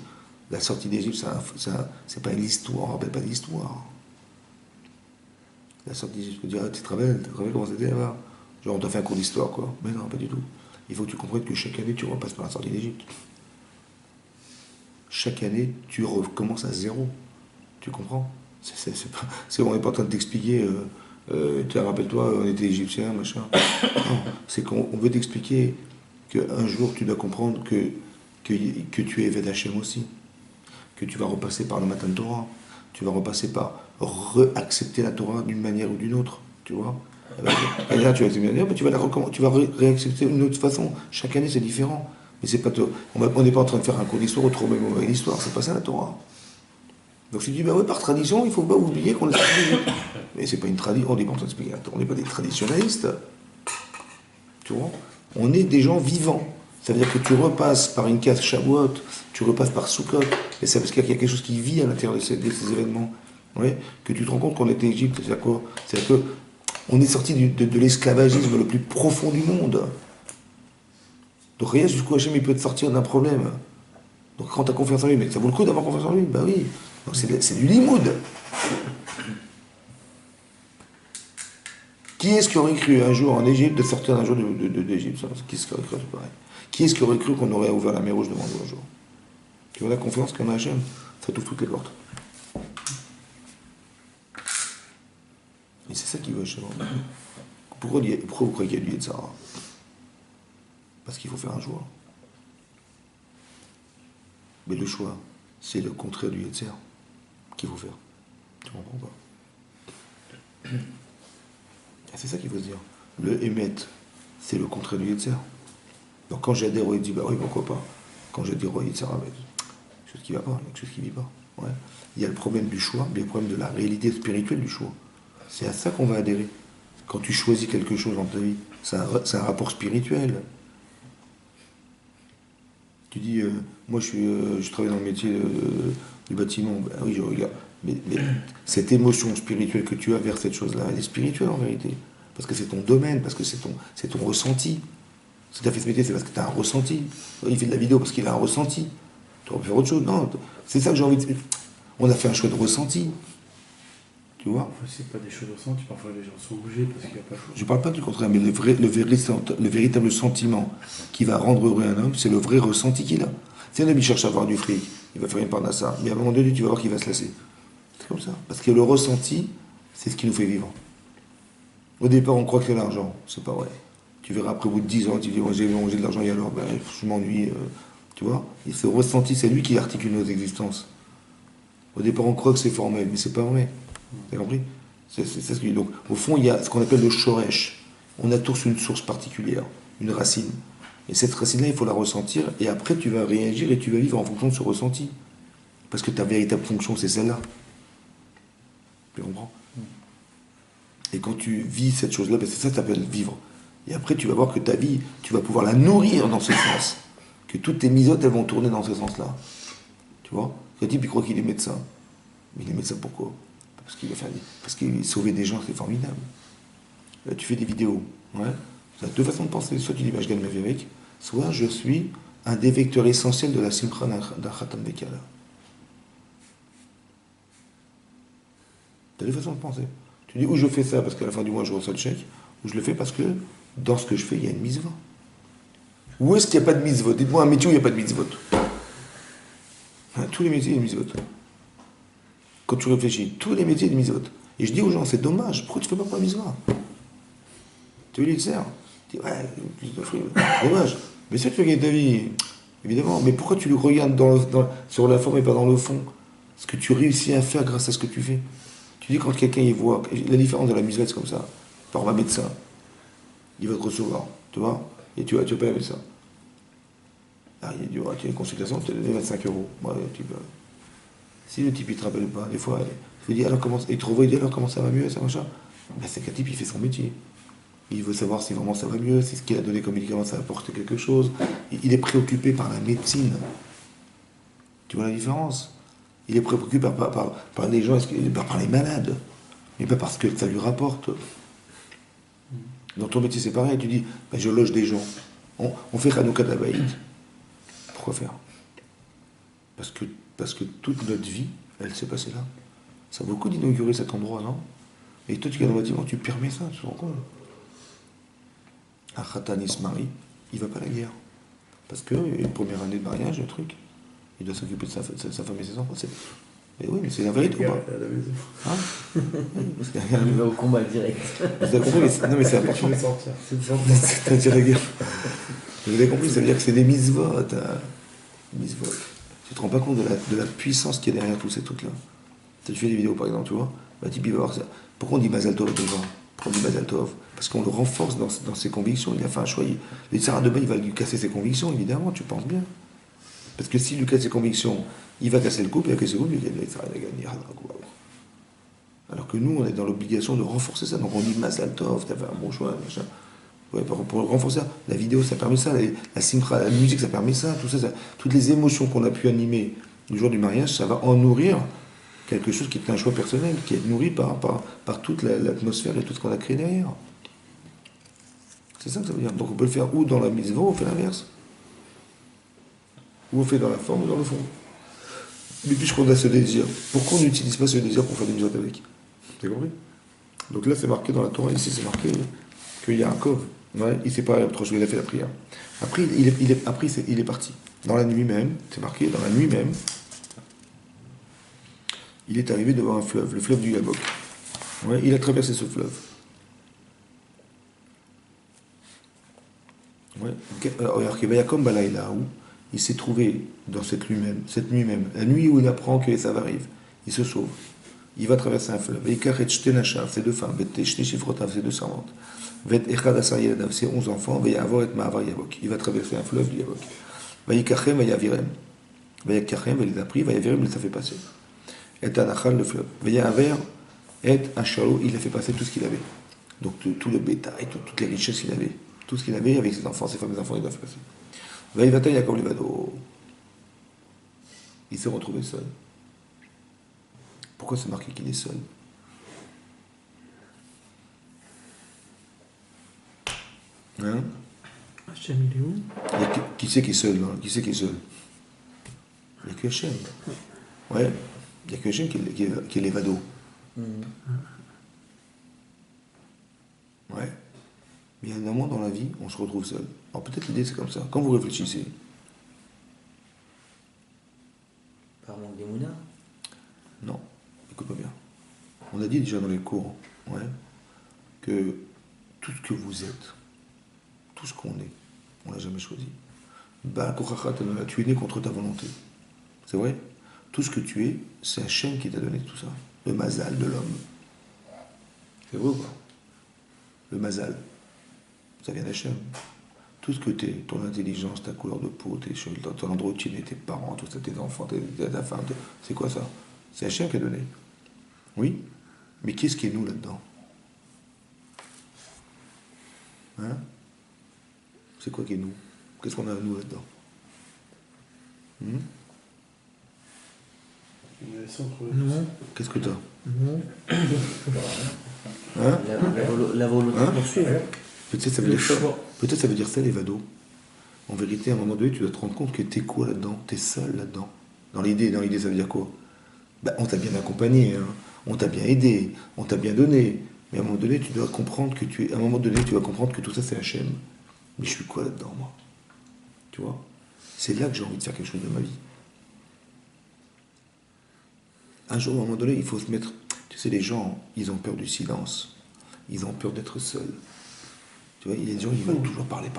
La sortie d'Égypte, c'est pas l'histoire, on ne rappelle pas l'histoire. La sortie d'Égypte, tu te dis, ah, tu te rappelles comment c'était là-bas? Genre, on t'a fait un cours d'histoire, quoi. Mais non, pas du tout. Il faut que tu comprennes que chaque année, tu repasses par la sortie d'Égypte. Chaque année, tu recommences à zéro. Tu comprends? On n'est pas en train de t'expliquer. Rappelle-toi, on était égyptiens, machin. Non, c'est qu'on veut t'expliquer qu'un jour tu dois comprendre que tu es Eved Hashem aussi. Que tu vas repasser par le Matan Torah. Tu vas repasser par réaccepter la Torah d'une manière ou d'une autre. Tu vois? Et là, tu vas tu vas réaccepter d'une autre façon. Chaque année, c'est différent. Mais c'est pas on n'est pas en train de faire un cours d'histoire ou de trouver l'histoire. C'est pas ça la Torah. Donc je dis, ben ouais, par tradition, il ne faut pas oublier qu'on est mais c'est pas une tradition, on n'est pas en train d'expliquer, on n'est pas des traditionnalistes. Tu vois? On est des gens vivants. Ça veut dire que tu repasses par une case Shavuot, tu repasses par Sukkot, et c'est parce qu'il y a quelque chose qui vit à l'intérieur de ces événements. Ouais, que tu te rends compte qu'on était Égypte, c'est-à-dire quoi? C'est-à-dire que on est sorti de l'esclavagisme le plus profond du monde. Donc rien jusqu'où Hachem il peut te sortir d'un problème. Donc quand tu as confiance en lui, mais ça vaut le coup d'avoir confiance en lui, bah oui. Donc c'est du limoud. Qui est-ce qui aurait cru un jour en Égypte de sortir un jour d'Égypte? Qui est-ce qui aurait cru pareil? Qui est-ce qui aurait cru qu'on aurait ouvert la mer Rouge devant nous un jour? Tu vois la confiance qu'on a à Hachem, ça t'ouvre toutes les portes. Et ça qu'il veut justement. Pourquoi vous croyez qu'il y a du Yetzara? Parce qu'il faut faire un choix. Mais le choix, c'est le contraire du Yetzer qu'il faut faire. Tu comprends pas? C'est ça qu'il faut se dire. Le Emet, c'est le contraire du Yetzer. Donc quand j'adhère au Yetzer, bah oui, pourquoi pas. Quand j'adhère au Yetzer, bah, quelque chose qui va pas, il y a quelque chose qui ne vit pas. Ouais. Il y a le problème du choix, mais il y a le problème de la réalité spirituelle du choix. C'est à ça qu'on va adhérer. Quand tu choisis quelque chose dans ta vie, c'est un rapport spirituel. Tu dis, moi je travaille dans le métier du bâtiment, ben oui, je regarde. Mais cette émotion spirituelle que tu as vers cette chose-là, elle est spirituelle en vérité. Parce que c'est ton domaine, parce que c'est ton ressenti. Si tu as fait ce métier, c'est parce que tu as un ressenti. Il fait de la vidéo parce qu'il a un ressenti. Tu aurais pu faire autre chose. Non, c'est ça que j'ai envie de... On a fait un choix de ressenti. Tu vois? Parfois, c'est pas des choses ressenties, parfois les gens sont obligés parce qu'il n'y a pas de choix. Je ne parle pas du contraire, mais le véritable sentiment qui va rendre heureux un homme, c'est le vrai ressenti qu'il a. Si un homme il cherche à avoir du fric, il va faire une parnassa, mais à un moment donné, tu vas voir qu'il va se lasser. C'est comme ça. Parce que le ressenti, c'est ce qui nous fait vivre. Au départ, on croit que c'est l'argent. C'est pas vrai. Tu verras après, au bout de 10 ans, tu dis, j'ai de l'argent et alors, ben, je m'ennuie. Tu vois? Et ce ressenti, c'est lui qui articule nos existences. Au départ, on croit que c'est formel, mais c'est pas vrai. T'as compris? C'est ce que je dis. Donc, au fond, il y a ce qu'on appelle le shoresh. On a tous une source particulière, une racine. Et cette racine-là, il faut la ressentir, et après, tu vas réagir et tu vas vivre en fonction de ce ressenti. Parce que ta véritable fonction, c'est celle-là. Tu comprends? Et quand tu vis cette chose-là, ben c'est ça que tu appelles vivre. Et après, tu vas voir que ta vie, tu vas pouvoir la nourrir dans ce sens. Que toutes tes misotes, elles vont tourner dans ce sens-là. Tu vois? Le type, il croit qu'il est médecin. Mais il est médecin pourquoi? Parce qu'il sauvait des gens, c'est formidable. Là, tu fais des vidéos. Ouais. Tu as deux façons de penser. Soit tu dis, bah, je gagne ma vie avec, soit je suis un des vecteurs essentiels de la simcha d'un Khatan Bekala. Tu as deux façons de penser. Tu dis, ou je fais ça parce qu'à la fin du mois, je reçois le chèque, ou je le fais parce que dans ce que je fais, il y a une mitzvah. Où est-ce qu'il n'y a pas de mitzvot? Dites-moi un métier où il n'y a pas de mitzvot. Tous les métiers, il y a une mitzvot. Quand tu réfléchis, tous les métiers, il y a une mitzvot. Et je dis aux gens, c'est dommage, pourquoi tu ne fais pas pour la mitzvah? Tu veux lui dire, tu dis, ouais, plus de fruits, dommage. Mais si tu veux gagner ta vie, évidemment, mais pourquoi tu le regardes sur la forme et pas dans le fond? Ce que tu réussis à faire grâce à ce que tu fais. Tu dis, quand quelqu'un y voit, la différence de la mitzvah, c'est comme ça. Par un médecin, il va te recevoir, tu vois, et tu vas payer avec ça. Ah, il dit, ouais, tu as une consultation, tu te donnes 25 euros. Ouais, tu peux. Si le type il te rappelle pas, des fois, il te dit, alors comment, il te revoit, il dit, alors comment ça va mieux, ça machin. Ben, c'est qu'un type, il fait son métier. Il veut savoir si vraiment ça va mieux, si ce qu'il a donné comme médicament, ça apporte quelque chose. Il est préoccupé par la médecine. Tu vois la différence? Il est préoccupé par les gens, par les malades, mais pas parce que ça lui rapporte. Dans ton métier, c'est pareil. Tu dis, ben, je loge des gens. On fait Hanouka Dabaïd. Pourquoi faire? Parce que toute notre vie, elle s'est passée là. Ça vaut le coup d'inaugurer cet endroit, non? Et toi, tu gagnes dans le bâtiment, tu permets ça, tu te rends compte? Un khatan, il se marie, il va pas à la guerre. Parce que, une première année de mariage, le truc, il doit s'occuper de sa femme et ses enfants. Mais oui, mais c'est la vérité ou pas? Hein? Il va au combat direct. Vous avez compris? Non, mais c'est important. C'est la guerre. Vous avez compris? Ça veut dire que c'est des mitzvot. Mitzvot. Tu te rends pas compte de la puissance qu'il y a derrière tous ces trucs-là. Tu fais des vidéos, par exemple, tu vois, bah, type, il va voir ça. Pourquoi on dit Mazal Tov devant? Pourquoi on dit Mazal Tov? Parce qu'on le renforce dans ses convictions. Il a fait un choix. Les Sarah de bain, il va lui casser ses convictions, évidemment, tu penses bien. Parce que s'il lui casse ses convictions, il va casser le couple, il va casser le couple, il va gagner. Alors que nous, on est dans l'obligation de renforcer ça. Donc on dit Mazal Tov, t'as fait un bon choix, machin. Ouais, pour renforcer ça. La vidéo, ça permet ça. La simcha, la musique, ça permet ça. Tout ça. Toutes les émotions qu'on a pu animer le jour du mariage, ça va en nourrir quelque chose qui est un choix personnel, qui est nourri par toute l'atmosphère et tout ce qu'on a créé derrière. C'est ça que ça veut dire. Donc on peut le faire ou dans la mitzvah, ou on fait l'inverse. Ou on fait dans la forme ou dans le fond. Mais puisqu'on a ce désir, pourquoi on n'utilise pas ce désir pour faire des mitzvot avec? T'as compris? Donc là, c'est marqué dans la Torah, ici, c'est marqué qu'il y a un Yaakov. Ouais, il s'est pas il a fait la prière. Après, il est parti. Dans la nuit même, c'est marqué, dans la nuit même, il est arrivé devant un fleuve, le fleuve du Yabok. Ouais, il a traversé ce fleuve. Ouais. Alors, regarde, Vayakom Balaïla, où il s'est trouvé dans cette nuit même, la nuit où il apprend que ça arrive, il se sauve. Il va traverser un fleuve. Veikach et Shtenashav, ses deux femmes, Vet Shne Shifrotav, ses deux servantes, Vet Echad Asar Yeladav, ses 11 enfants, Veyavor et Maavar Yavok. Il va traverser un fleuve du Yavok. Vayikachem, Vayavirem. Vayikachem, il les a pris, Vayavirem, il les a fait passer. Et Anachal, le fleuve. Vayaver, et Achalo, il a fait passer tout ce qu'il avait. Donc tout le bétail, toutes les richesses qu'il avait. Tout ce qu'il avait avec ses enfants, ses femmes et ses enfants, il l'a fait passer. Vaïvata Yaakov Levado. Il s'est retrouvé seul. Pourquoi c'est marqué qu'il est seul? Hein? Hachem, il est où? Qui c'est qui est seul? Qui c'est qui est seul? Il n'y a que Hachem. Ouais, il n'y a que Hachem qui est Levado. Ouais. Mais il y a un moment dans la vie, on se retrouve seul. Alors peut-être l'idée c'est comme ça. Quand vous réfléchissez, Par manque d'émouna. non, écoute-moi bien. On a dit déjà dans les cours, ouais, que tout ce que vous êtes, tout ce qu'on est, on l'a jamais choisi. Tu es né contre ta volonté. C'est vrai? Tout ce que tu es, c'est Hachem qui t'a donné tout ça. Le mazal de l'homme. C'est vrai ou pas? Le mazal, ça vient d'Hachem. Tout ce que tu es, ton intelligence, ta couleur de peau, ton endroit où tu es né, tes parents, tout ça, tes enfants, ta femme, c'est quoi ça? C'est Hachem qui a donné. Oui, mais qu'est-ce qui est nous là-dedans? Hein? C'est quoi qui est nous? Qu'est-ce qu'on a à nous là-dedans? Non. Qu'est-ce que tu as? Non. Hein? La volonté Hein? poursuivre. Peut-être ça veut dire ça. Peut-être ça veut dire ça, les vados. En vérité, à un moment donné, tu dois te rendre compte que t'es quoi là-dedans? T'es seul là-dedans. Dans l'idée, ça veut dire quoi? Ben, on t'a bien accompagné, hein. On t'a bien aidé, on t'a bien donné. Mais à un moment donné, tu dois comprendre que à un moment donné, tu vas comprendre que tout ça, c'est Hachem. Mais je suis quoi là-dedans, moi? Tu vois? C'est là que j'ai envie de faire quelque chose de ma vie. Un jour, à un moment donné, il faut se mettre... Tu sais, les gens, ils ont peur du silence. Ils ont peur d'être seuls. Tu vois, il y a des gens qui veulent toujours parler.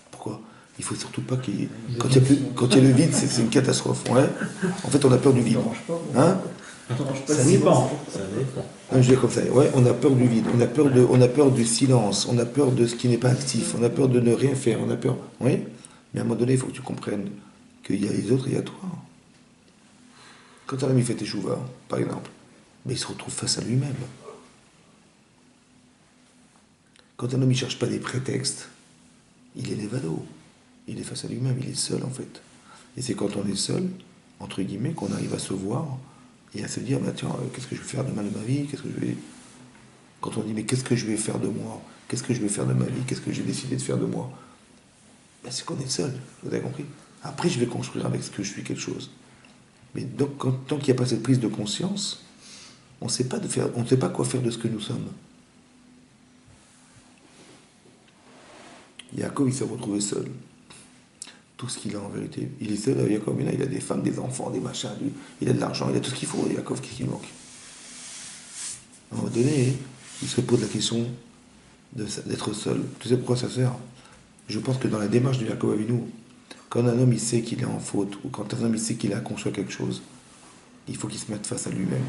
Pourquoi? Il faut surtout pas qu'il y ait... Quand il y a le vide, c'est une catastrophe. Ouais. En fait, on a peur du vide. Hein? Ça dépend. Je veux dire comme ça. Ouais, on a peur du vide. On a peur du silence. On a peur de ce qui n'est pas actif. On a peur de ne rien faire. On a peur... Oui. Mais à un moment donné, il faut que tu comprennes qu'il y a les autres et il y a toi. Quand un homme il fait teshuva, par exemple, mais il se retrouve face à lui-même. Quand un homme ne cherche pas des prétextes, il est l'évado. Il est face à lui-même, il est seul en fait. Et c'est quand on est seul, entre guillemets, qu'on arrive à se voir et à se dire, bah, tiens, qu'est-ce que je vais faire demain de ma vie? Quand on dit, mais qu'est-ce que je vais faire de moi? Qu'est-ce que je vais faire de ma vie? Qu'est-ce que j'ai décidé de faire de moi? Ben, c'est qu'on est seul, vous avez compris? Après, je vais construire avec ce que je suis quelque chose. Mais donc, tant qu'il n'y a pas cette prise de conscience, on ne sait pas quoi faire de ce que nous sommes. Yaakov, il s'est retrouvé seul. Tout ce qu'il a en vérité. Il est seul avec Yaakov, il a des femmes, des enfants, des machins, il a de l'argent, il a tout ce qu'il faut. Yaakov, qu'est-ce qu'il manque? À un moment donné, il se pose la question d'être seul. Tu sais pourquoi ça sert? Je pense que dans la démarche de Yaakov Avinu, quand un homme il sait qu'il est en faute, ou quand un homme il sait qu'il a conçu quelque chose, il faut qu'il se mette face à lui-même.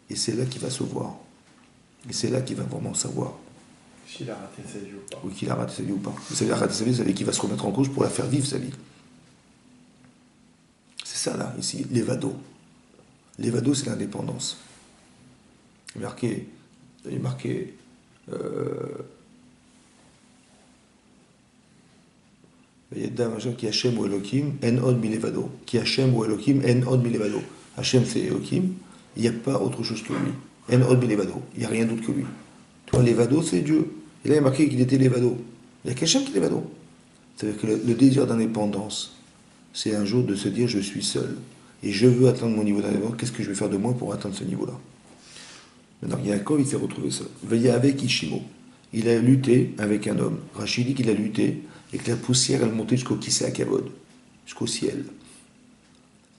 Et c'est là qu'il va se voir. Et c'est là qu'il va vraiment savoir. S'il a raté sa vie ou pas. Ou qu'il a raté sa vie ou pas. Vous savez, raté sa vie, ça veut dire qu'il va se remettre en cause pour la faire vivre, sa vie. C'est ça, là, ici, l'évado. L'évado, c'est l'indépendance. Il est marqué qui Hachem ou Elohim, en od milevado. Qui Hachem ou Elohim, en od milevado. Hachem, c'est Elohim, il n'y a pas autre chose que lui. En od milevado. Il n'y a rien d'autre que lui. Toi, l'évado, c'est Dieu. Et là, il est marqué qu'il était l'évado. Il n'y a qu'Hachem qui est l'évado. C'est-à-dire que le désir d'indépendance, c'est un jour de se dire je suis seul. Et je veux atteindre mon niveau d'indépendance. Qu'est-ce que je vais faire de moi pour atteindre ce niveau-là? Maintenant, Yaakov, il s'est retrouvé seul. Veillez avec Ishimo. Il a lutté avec un homme. Rachid dit qu'il a lutté et que la poussière, elle montait jusqu'au Kisei HaKavod, jusqu'au ciel.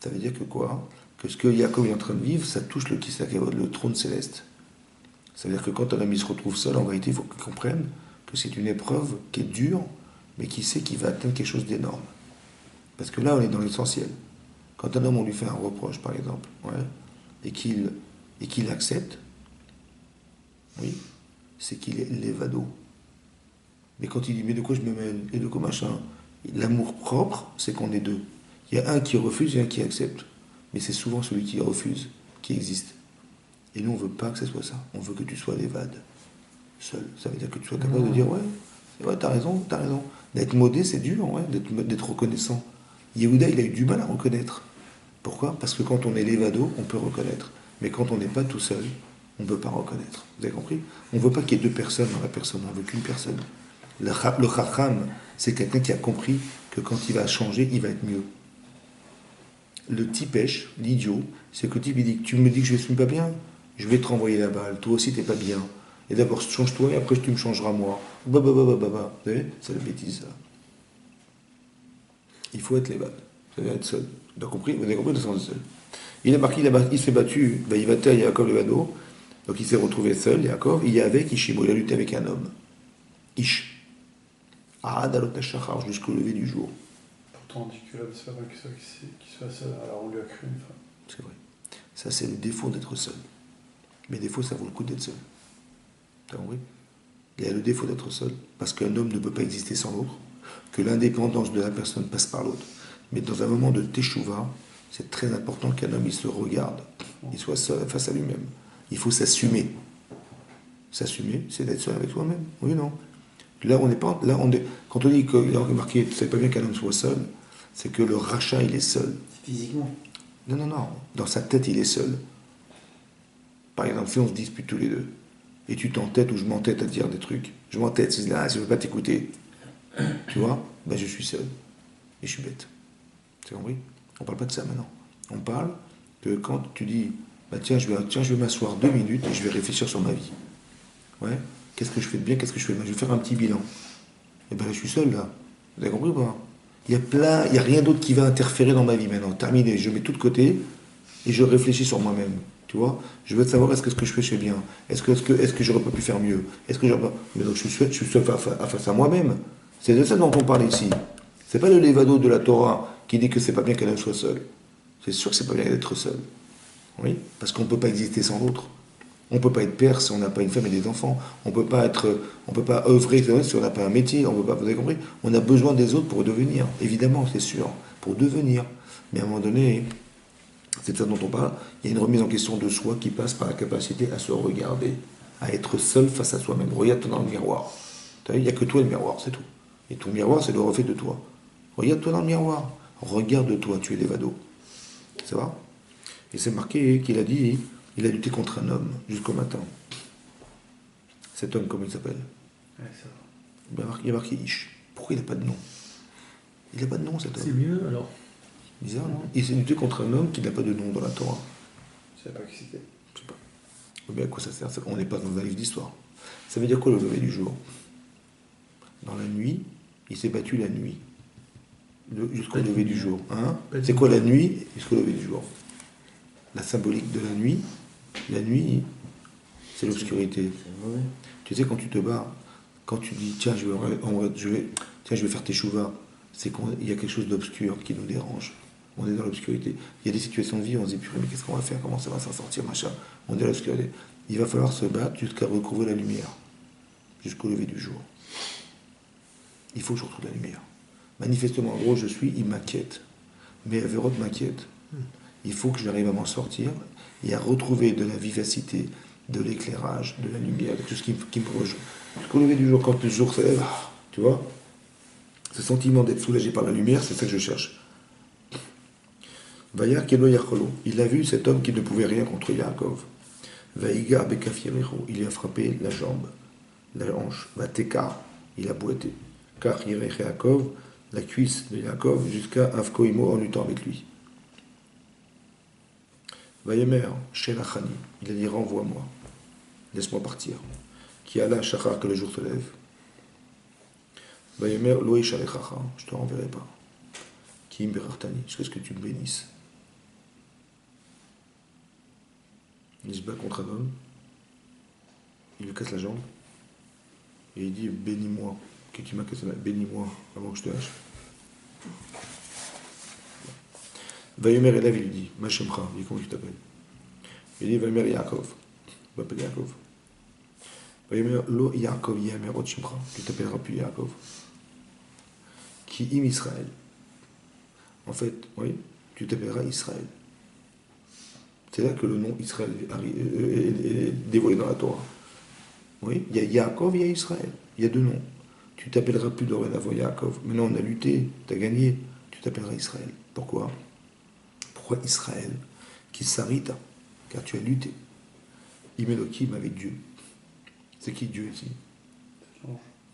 Ça veut dire que quoi? Que ce que Yaakov est en train de vivre, ça touche le Kisei HaKavod, le trône céleste. Ça veut dire que quand un homme il se retrouve seul, en vérité, il faut qu'il comprenne que c'est une épreuve qui est dure, mais qui sait qu'il va atteindre quelque chose d'énorme. Parce que là, on est dans l'essentiel. Quand un homme, on lui fait un reproche, par exemple, ouais, et qu'il accepte, oui, c'est qu'il est l'évado. Mais quand il dit, mais de quoi je me mêle, et de quoi machin, l'amour propre, c'est qu'on est deux. Il y a un qui refuse et un qui accepte. Mais c'est souvent celui qui refuse qui existe. Et nous, on ne veut pas que ce soit ça. On veut que tu sois l'évade, seul. Ça veut dire que tu sois capable de dire, ouais, c'est vrai, t'as raison, t'as raison. D'être modé, c'est dur, ouais, d'être reconnaissant. Yehuda, il a eu du mal à reconnaître. Pourquoi? Parce que quand on est l'évado, on peut reconnaître. Mais quand on n'est pas tout seul, on ne peut pas reconnaître. Vous avez compris? On ne veut pas qu'il y ait deux personnes dans la personne, on veut qu'une personne. Le chacham, c'est quelqu'un qui a compris que quand il va changer, il va être mieux. Le tipèche, l'idiot, c'est que le type il dit, tu me dis que je ne suis pas bien, je vais te renvoyer la balle, toi aussi t'es pas bien. Et d'abord change-toi et après tu me changeras moi. Bah. Vous savez, c'est la bêtise ça. Il faut être l'évade, ça veut dire être seul. Vous avez compris le sens de seul. Il a marqué, il s'est battu, il va taire Yaakov le Vado, donc il s'est retrouvé seul, Yaakov, il y a avec Ishimo, il a lutté avec un homme. Ish. Jusqu'au lever du jour. Pourtant, on dit que l'homme, c'est pas mal que ça, qu'il soit seul, alors on lui a cru une femme. C'est vrai. Ça, c'est le défaut d'être seul. Mais des fois, ça vaut le coup d'être seul. T'as compris? Il y a le défaut d'être seul, parce qu'un homme ne peut pas exister sans l'autre, que l'indépendance de la personne passe par l'autre. Mais dans un moment de teshuva, c'est très important qu'un homme, il se regarde, il soit seul face à lui-même. Il faut s'assumer. S'assumer, c'est d'être seul avec soi-même. Oui, non. Là, on n'est pas. Là, quand on dit qu'il y a marqué, c'est pas bien qu'un homme soit seul, c'est que le rachat, il est seul. Physiquement. Non. Dans sa tête, il est seul. Par exemple, si on se dispute tous les deux, et tu t'entêtes ou je m'entête à dire des trucs, je m'entête, je dis là, je ne veux pas t'écouter, tu vois, ben je suis seul. Et je suis bête. C'est compris? On ne parle pas de ça maintenant. On parle que quand tu dis, bah tiens, je vais m'asseoir 2 minutes et je vais réfléchir sur ma vie. Ouais. Qu'est-ce que je fais de bien, qu'est-ce que je fais de mal? Je vais faire un petit bilan. Et ben je suis seul là. Vous avez compris ou pas? Il n'y a rien d'autre qui va interférer dans ma vie maintenant. Terminé. Je mets tout de côté et je réfléchis sur moi-même. Tu vois? Je veux savoir est-ce que ce que je fais bien. Est-ce que j'aurais pas pu faire mieux? Est-ce que j'aurais pas... Mais donc je suis seul face à moi-même. C'est de ça dont on parle ici. C'est pas le lévado de la Torah qui dit que c'est pas bien qu'un homme soit seul. C'est sûr que c'est pas bien d'être seul. Oui? Parce qu'on ne peut pas exister sans l'autre. On ne peut pas être père si on n'a pas une femme et des enfants. On peut pas œuvrer si on n'a pas un métier. On peut pas, vous avez compris? On a besoin des autres pour devenir. Évidemment, c'est sûr, pour devenir. Mais à un moment donné, c'est de ça dont on parle. Il y a une remise en question de soi qui passe par la capacité à se regarder, à être seul face à soi-même. Regarde-toi dans le miroir. Il n'y a que toi le miroir, c'est tout. Et ton miroir, c'est le reflet de toi. Regarde-toi dans le miroir. Regarde-toi, tu es l'évado. Ça va? Et c'est marqué qu'il a dit. Il a lutté contre un homme jusqu'au matin. Cet homme, comment il s'appelle? Ouais, ça va. Il y a marqué Ish. Pourquoi il n'a pas de nom? Il n'a pas de nom, cet C'est homme. mieux alors. Bizarre, non? Il s'est lutté contre un homme qui n'a pas de nom dans la Torah. Je sais pas qui c'était. Je sais pas. Mais à quoi ça sert? On n'est pas dans un livre d'histoire. Ça veut dire quoi le lever du jour? Dans la nuit, il s'est battu la nuit. Jusqu'au lever du jour. Hein? C'est quoi la nuit jusqu'au lever du jour? La symbolique de la nuit, c'est l'obscurité. C'est mauvais. Tu sais, quand tu te bats, quand tu dis, tiens, je vais faire tes chouvas, c'est qu'il y a quelque chose d'obscur qui nous dérange. On est dans l'obscurité. Il y a des situations de vie, on se dit, purée, mais qu'est-ce qu'on va faire? Comment ça va s'en sortir, machin? On est dans l'obscurité. Il va falloir se battre jusqu'à recouvrir la lumière, jusqu'au lever du jour. Il faut que je retrouve la lumière. Manifestement, en gros, il m'inquiète. Mais Averot m'inquiète. Il faut que j'arrive à m'en sortir et à retrouver de la vivacité, de l'éclairage, de la lumière, de tout ce qui me rejoint. Jusqu'au lever du jour, quand le jour se lève, tu vois, ce sentiment d'être soulagé par la lumière, c'est ça que je cherche. Vaya Kelo Yacholo, il a vu cet homme qui ne pouvait rien contre Yaakov. Vaïga Bekafirero, il lui a frappé la jambe, la hanche. Vateka, il a boité. Car Yaakov, la cuisse de Yaakov, jusqu'à Avkoimo en luttant avec lui. Vayemer, Shelachani, il a dit renvoie-moi, laisse-moi partir. Qui a la shachar que le jour se lève. Vayemer, Loé Shalechacha, je te renverrai pas. Qui imberartani, jusqu'à ce que tu me bénisses. Il se bat contre un homme il lui casse la jambe. Et il dit, bénis-moi. Que tu m'as cassé la bénis-moi avant que je te lâche. Vayomer Elav, il lui dit, Mashemcha, il dit, comment tu t'appelles? Il dit, Vayomer Yaakov. Il m'appelle Yaakov. Vayomer Lo Yaakov Yamer Ot Shimcha. Tu t'appelleras plus Yaakov. Qui im Israël. En fait, oui, tu t'appelleras Israël. C'est là que le nom Israël est dévoilé dans la Torah. Oui, il y a Yaakov, il y a Israël. Il y a deux noms. Tu t'appelleras plus dorénavant Yaakov. Maintenant, on a lutté, tu as gagné. Tu t'appelleras Israël. Pourquoi? Pourquoi Israël? Qui s'arrête, car tu as lutté. Imelokim avec Dieu. C'est qui Dieu ici?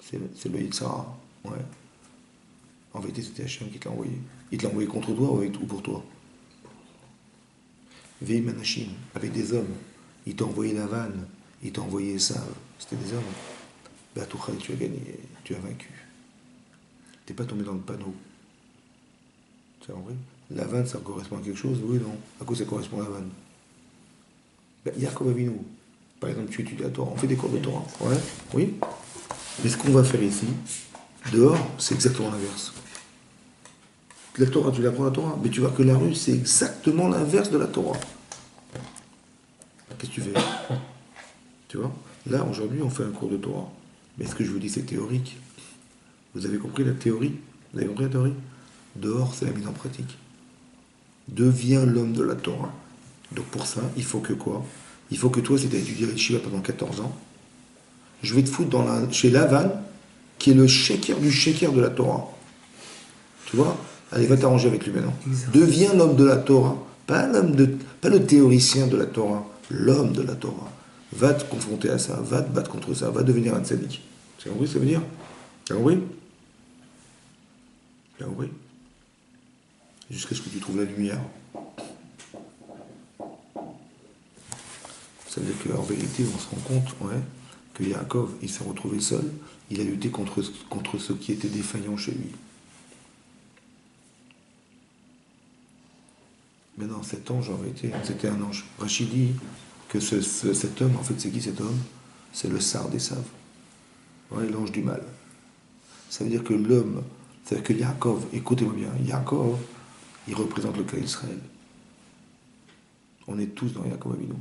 C'est le Yitzhara. Ouais. En vérité, c'était Hachem qui te l'a envoyé. Il te l'a envoyé contre toi ou pour toi? Veimanachim, avec des hommes. Il t'a envoyé Lavan, il t'a envoyé Esav. C'était des hommes. Be'atouchal, tu as gagné, tu as vaincu. T'es pas tombé dans le panneau. Tu as compris? Lavan, ça correspond à quelque chose? Oui, non. À quoi ça correspond à Lavan? Yaakov Avinu. Par exemple, tu étudies la Torah. On fait des cours de Torah. Ouais? Oui? Mais ce qu'on va faire ici, dehors, c'est exactement l'inverse. La Torah, tu l'apprends la Torah, mais tu vois que la rue, c'est exactement l'inverse de la Torah. Qu'est-ce que tu fais? Tu vois? Là, aujourd'hui, on fait un cours de Torah. Mais ce que je vous dis, c'est théorique. Vous avez compris la théorie? Vous avez compris la théorie? Dehors, c'est la mise en pratique. Deviens l'homme de la Torah. Donc pour ça, il faut que quoi? Il faut que toi, si tu as étudié les Shiva pendant 14 ans, je vais te foutre chez Lavan, qui est le sheker du sheker de la Torah. Tu vois? Allez, va t'arranger avec lui maintenant. Deviens l'homme de la Torah. Pas le théoricien de la Torah, l'homme de la Torah. Va te confronter à ça, va te battre contre ça, va devenir un tzaddik. Tu as compris ce que ça veut dire? Tu as compris? Tu as compris? Jusqu'à ce que tu trouves la lumière. Ça veut dire qu'en vérité, on se rend compte, ouais, que Yaakov, il s'est retrouvé seul, il a lutté contre ceux qui étaient défaillants chez lui. Mais non, cet ange, en vérité, c'était un ange. Rachid dit que cet homme, en fait, c'est qui cet homme? C'est le Sar d'Esav. Ouais, l'ange du mal. Ça veut dire que l'homme, c'est-à-dire que Yaakov, écoutez-moi bien, Yaakov, il représente le cas d'Israël. On est tous dans Yaakov Avinu.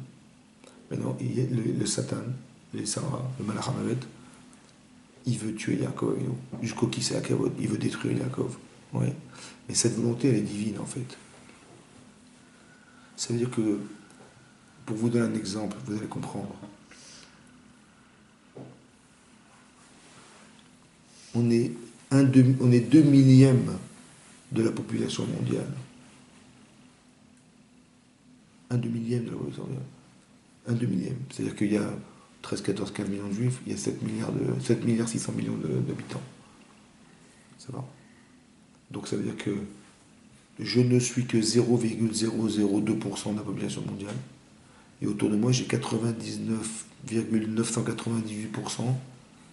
Maintenant, le Satan, les Sarah, le Malach HaMavet, il veut tuer Yaakov Avinu. Jusqu'au qui c'est Akavod, il veut détruire Yaakov. Ouais. Mais cette volonté, elle est divine, en fait. Ça veut dire que, pour vous donner un exemple, vous allez comprendre. On est 2 millièmes de la population mondiale. 2 millième de la population mondiale. 2 millième. C'est-à-dire qu'il y a 13, 14, 15 millions de juifs, il y a 7 milliards 600 millions d'habitants. Ça va? Donc ça veut dire que je ne suis que 0,002% de la population mondiale. Et autour de moi, j'ai 99,998%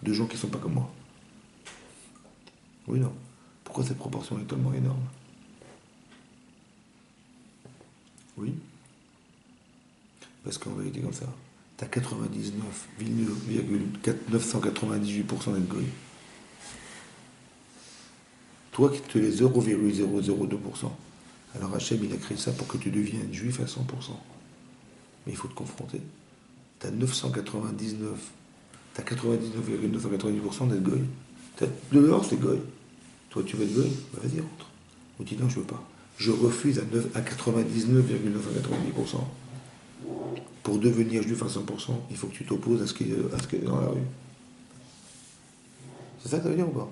de gens qui ne sont pas comme moi. Oui, non. Pourquoi cette proportion est tellement énorme? Oui. Parce qu'en vérité, comme ça, tu as 99,998% d'être goy. Toi qui te les 0,002%. Alors Hachem, il a créé ça pour que tu deviennes juif à 100%. Mais il faut te confronter. Tu as 99,990% d'être goy. Dehors, c'est goy. Toi, tu veux être goy? Bah, vas-y, rentre. Ou dis non, je veux pas. Je refuse à 99,990%. Pour devenir juif à 100%, il faut que tu t'opposes à ce qui est dans la rue. C'est ça que ça veut dire ou pas?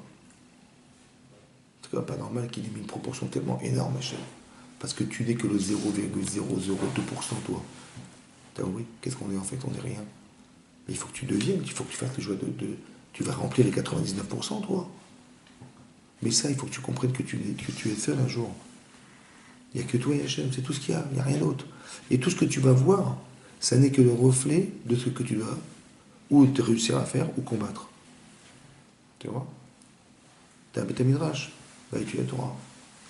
C'est quand même pas normal qu'il ait mis une proportion tellement énorme, Hachem. Parce que tu n'es que le 0,002%, toi. T'as compris? Qu'est-ce qu'on est en fait? On n'est rien. Mais il faut que tu deviennes, il faut que tu fasses le choix de... Tu vas remplir les 99%, toi. Mais ça, il faut que tu comprennes que tu es seul un jour. Il n'y a que toi et Hachem, c'est tout ce qu'il y a, il n'y a rien d'autre. Et tout ce que tu vas voir, ça n'est que le reflet de ce que tu dois ou te réussir à faire ou combattre. Tu vois? Tu as un Beth Midrash, va étudier la Torah.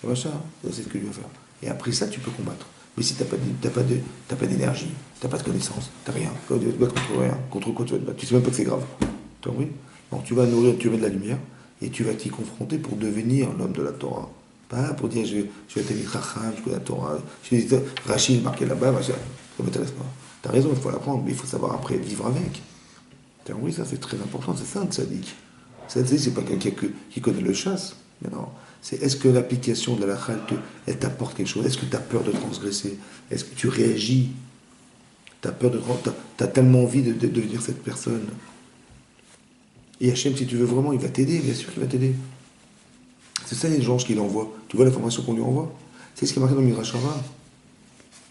C'est machin, c'est ce que tu vas faire. Et après ça, tu peux combattre. Mais si t'as pas d'énergie, t'as pas de connaissance, t'as rien, tu vas te battre contre rien, contre quoi tu vas te battre, tu sais même pas que c'est grave. Tu as compris? Donc tu vas nourrir, tu vas de la lumière, et tu vas t'y confronter pour devenir l'homme de la Torah. Pas pour dire je vais être Talmid Chacham, je connais la Torah, Rachid marqué là-bas, machin. Ça m'intéresse pas. T'as raison, il faut l'apprendre, mais il faut savoir après vivre avec. T'as compris, ça c'est très important, c'est ça un tzaddik. Tzaddik, c'est pas quelqu'un qui connaît le chasse, mais non. C'est est-ce que l'application de la halakha, elle t'apporte quelque chose? Est-ce que tu as peur de transgresser? Est-ce que tu réagis? Tu as peur de t'as tellement envie de devenir cette personne. Et Hachem, si tu veux vraiment, il va t'aider, bien sûr qu'il va t'aider. C'est ça les gens qu'il envoie. Tu vois la formation qu'on lui envoie? C'est ce qui est marqué dans le Midrash Rabbah.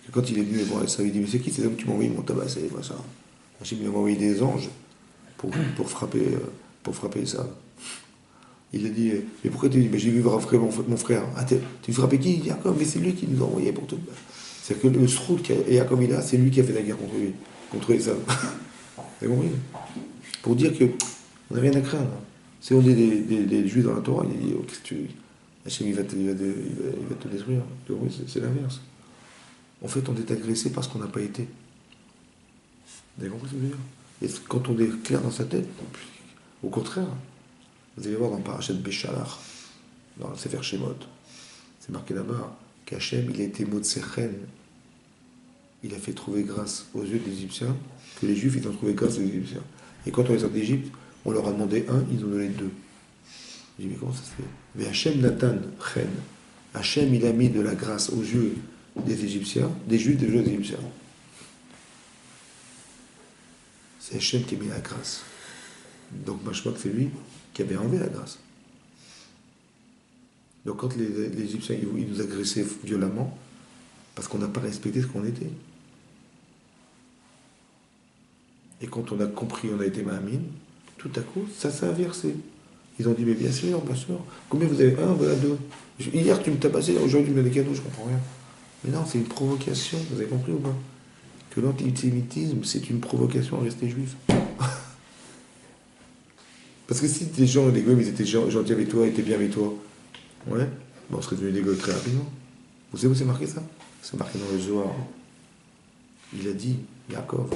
Que quand il est venu voir ça, il dit, mais c'est qui ces hommes qui m'ont envoyé mon tabassé, ça. Hachem il m'a envoyé des anges pour frapper ça. Il a dit, mais pourquoi tu dis, mais j'ai vu frapper mon frère. Ah, tu frappé qui? Il dit, Jacob, mais c'est lui qui nous a envoyé pour tout. C'est que le srout et Jacob il a, c'est lui qui a fait la guerre contre lui, contre Esav. Vous avez compris? Pour dire que on n'a rien à craindre. Si on est des juifs dans la Torah, il dit, oh, qu'est-ce que tu... Hachem il va te détruire. C'est l'inverse. En fait, on est agressé parce qu'on n'a pas été. Vous avez compris ce que je veux dire? Et quand on est clair dans sa tête, au contraire, vous allez voir dans Parashat Béchalach, dans le Sefer Shemot, c'est marqué là-bas qu'Hachem, il a été Motsechen, il a fait trouver grâce aux yeux des Égyptiens, que les Juifs, ils ont trouvé grâce aux Égyptiens. Et quand on est sorti d'Égypte, on leur a demandé un, ils ont donné deux. Je dis, mais comment ça se fait? Mais Hachem Nathan, Chen, Hachem, il a mis de la grâce aux yeux des Égyptiens, des Juifs, des Juifs, des Égyptiens. C'est Hachem qui a mis la grâce. Donc, moi, je crois que c'est lui qui avait enlevé la grâce. Donc, quand les Égyptiens ils nous agressaient violemment, parce qu'on n'a pas respecté ce qu'on était. Et quand on a compris, on a été Mahamine, tout à coup, ça s'est inversé. Ils ont dit, mais bien sûr, bien sûr. Combien vous avez? Un, voilà deux. Hier, tu me tabassais, aujourd'hui, tu me mets des cadeaux, je comprends rien. Mais non, c'est une provocation, vous avez compris ou pas? Que l'antisémitisme, c'est une provocation à rester juif. Parce que si les gens, les goyim, ils étaient gentils avec toi, ils étaient bien avec toi, ouais, bon, on serait devenu des goyim très rapidement. Vous savez où c'est marqué ça? C'est marqué dans le Zohar. Il a dit, Yaakov,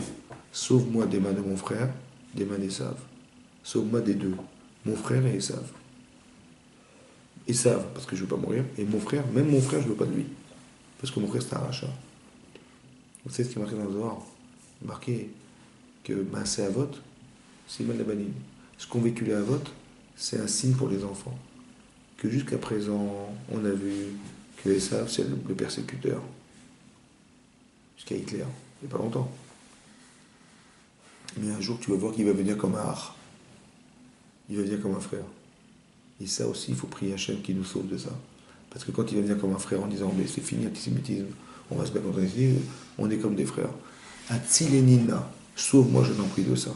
sauve-moi des mains de mon frère, des mains d'Esav. Sauve-moi des deux, mon frère et Esav. Esav, parce que je ne veux pas mourir, et mon frère, même mon frère, je ne veux pas de lui. Parce que mon frère, c'est un rachat. Vous savez ce qui est marqué dans le Zohar? Marqué que Maaseh Avot, c'est Iman Labanim. Ce qu'ont vécu les Avot, c'est un signe pour les enfants. Que jusqu'à présent, on a vu que Esav, c'est le persécuteur. Jusqu'à Hitler, il n'y a pas longtemps. Mais un jour, tu vas voir qu'il va venir comme un ach. Il va venir comme un frère. Et ça aussi, il faut prier Hachem qui nous sauve de ça. Parce que quand il va venir comme un frère en disant, mais c'est fini l'antisémitisme, on va se battre contre l'antisémitisme, on est comme des frères. Atzilenina, sauve-moi, je n'en prie de ça.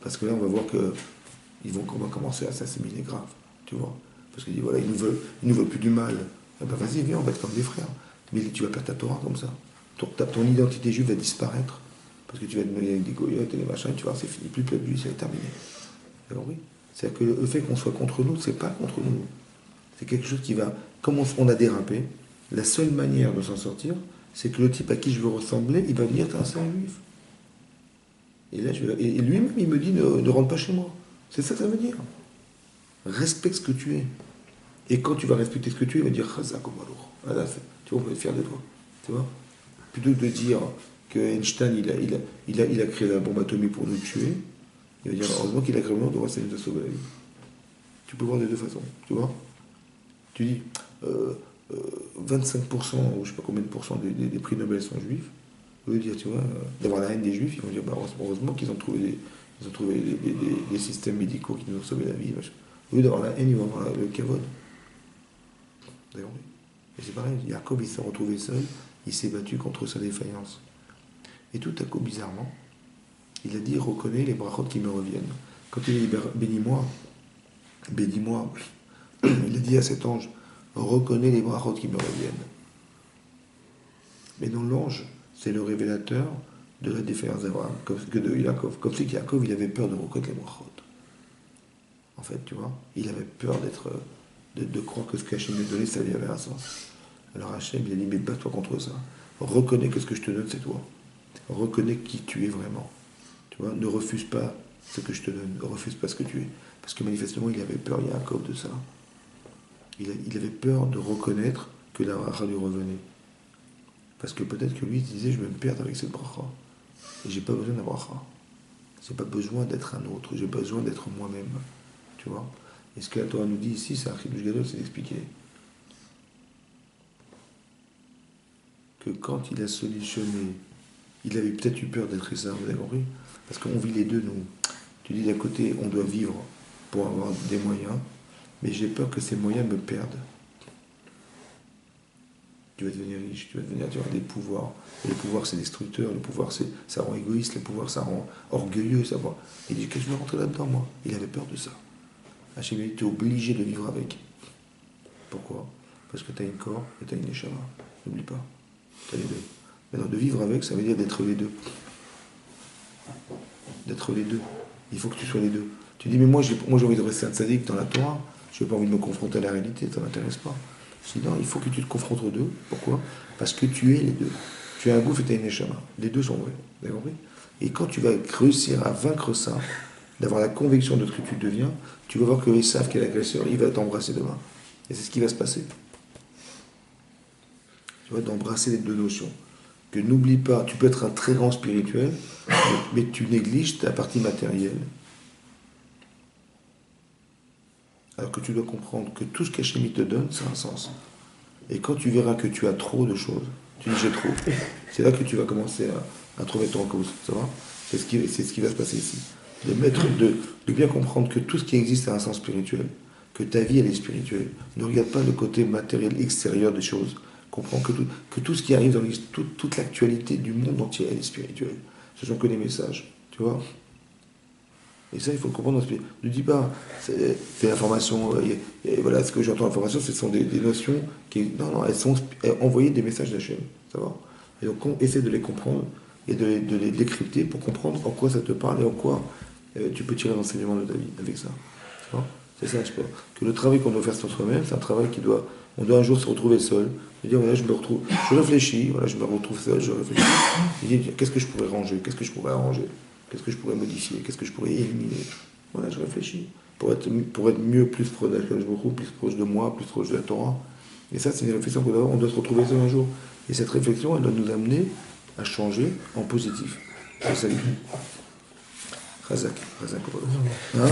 Parce que là, on va voir qu'ils vont commencer à s'assimiler grave, tu vois. Parce qu'il dit, voilà, ils nous veulent plus du mal. Ah ben vas-y, viens, on va être comme des frères. Mais tu vas perdre ta Torah comme ça. Ton identité juive va disparaître. Parce que tu vas te mêler avec des goyotes et des machins, tu vois, c'est fini, plus de lui, c'est terminé. Alors oui, c'est-à-dire que le fait qu'on soit contre nous, c'est pas contre nous. C'est quelque chose qui va, comme on a dérapé, la seule manière de s'en sortir, c'est que le type à qui je veux ressembler, il va venir c'est un juif. Et là, et lui-même, il me dit, ne rentre pas chez moi. C'est ça que ça veut dire. Respecte ce que tu es. Et quand tu vas respecter ce que tu es, il va dire, Chazak Omalour. Voilà, tu vois, on peut être fier de toi. Tu vois? Plutôt que de dire que Einstein, il a créé la bombe atomique pour nous tuer, il va dire, heureusement qu'il a créé le monde, ça nous a sauvé la vie. Tu peux voir de deux façons, tu vois. Tu dis, 25% ou je sais pas combien de pourcents des prix Nobel sont juifs. Au lieu de dire, tu vois, d'avoir la haine des juifs, ils vont dire, bah, heureusement qu'ils ont trouvé des systèmes médicaux qui nous ont sauvé la vie. Au lieu d'avoir la haine, ils vont avoir le kavod. D'ailleurs, et c'est pareil, Jacob, il s'est retrouvé seul, il s'est battu contre sa défaillance. Et tout à coup, bizarrement, il a dit, reconnais les brachot qui me reviennent. Quand il a dit, bénis-moi, il a dit à cet ange, reconnais les brachot qui me reviennent. Mais dans l'ange, c'est le révélateur de la défaillance d'Abraham, que de Yaakov. Comme si Yaakov, il avait peur de reconnaître les brachot. En fait, tu vois, il avait peur de croire que ce qu'Hachem lui donnait, ça lui avait un sens. Alors Hachem, il a dit, mais bats-toi contre ça. Reconnais que ce que je te donne, c'est toi. Reconnais qui tu es vraiment. Tu vois, ne refuse pas ce que je te donne, ne refuse pas ce que tu es. Parce que manifestement, il avait peur, Yaakov, de ça. Il avait peur de reconnaître que la bracha lui revenait. Parce que peut-être que lui, il disait, je vais me perdre avec cette bracha. Et j'ai pas besoin de la bracha. J'ai pas besoin d'être un autre, j'ai besoin d'être moi-même. Tu vois? Et ce que la Torah nous dit ici, c'est un Chidush Gadol, c'est d'expliquer que quand il a solutionné, il avait peut-être eu peur d'être Esav, vous avez compris? Parce qu'on vit les deux, nous. Tu dis d'un côté, on doit vivre pour avoir des moyens, mais j'ai peur que ces moyens me perdent. Tu vas devenir riche, tu vas des pouvoirs. Et le pouvoir, c'est destructeur, le pouvoir, ça rend égoïste, le pouvoir, ça rend orgueilleux. Ça rend... Il dit que je vais rentrer là-dedans, moi. Il avait peur de ça. Hachem dit, tu es obligé de vivre avec. Pourquoi? Parce que tu as une corps et tu as une neshama. N'oublie pas. Tu as les deux. Maintenant, de vivre avec, ça veut dire d'être les deux. D'être les deux. Il faut que tu sois les deux. Tu dis, mais moi j'ai envie de rester un tzaddik dans la Torah. Je n'ai pas envie de me confronter à la réalité, ça ne m'intéresse pas. Sinon, il faut que tu te confrontes aux deux. Pourquoi? Parce que tu es les deux. Tu as un gouffre et tu as une neshama. Les deux sont vrais. Vous avez compris? Et quand tu vas réussir à vaincre ça, d'avoir la conviction de ce que tu deviens, tu vas voir que Esav, qui est l'agresseur, il va t'embrasser demain. Et c'est ce qui va se passer. Tu vois, d'embrasser les deux notions. Que n'oublie pas, tu peux être un très grand spirituel, mais tu négliges ta partie matérielle. Alors que tu dois comprendre que tout ce qu'Hachem te donne, ça a un sens. Et quand tu verras que tu as trop de choses, tu dis j'ai trop. C'est là que tu vas commencer à trouver ton cause. Ça va? C'est ce qui va se passer ici. De bien comprendre que tout ce qui existe a un sens spirituel. Que ta vie, elle est spirituelle. Ne regarde pas le côté matériel extérieur des choses. Comprends que tout ce qui arrive dans toute l'actualité du monde entier, elle est spirituelle. Ce sont que des messages. Tu vois? Et ça, il faut le comprendre. Ne dis pas, c'est l'information, voilà, ce que j'entends l'information, ce sont des notions qui... Non, elles sont envoyées des messages d'Hachem, ça va? Et donc, on essaie de les comprendre et de les décrypter pour comprendre en quoi ça te parle et en quoi tu peux tirer l'enseignement de ta vie avec ça. Ça va? C'est ça, je pense. Que le travail qu'on doit faire sur soi-même, c'est un travail on doit un jour se retrouver seul, et dire, voilà, je réfléchis, voilà, je me retrouve seul, je réfléchis. Et dire, qu'est-ce que je pourrais ranger? Qu'est-ce que je pourrais arranger? Qu'est-ce que je pourrais modifier? Qu'est-ce que je pourrais éliminer? Voilà, je réfléchis. Pour être mieux, plus proche d'Hachem Baruch Hu, plus proche de moi, plus proche de la Torah. Et ça, c'est une réflexion qu'on doit avoir. On doit se retrouver seul un jour. Et cette réflexion, elle doit nous amener à changer en positif. C'est ça. Razak. Hein?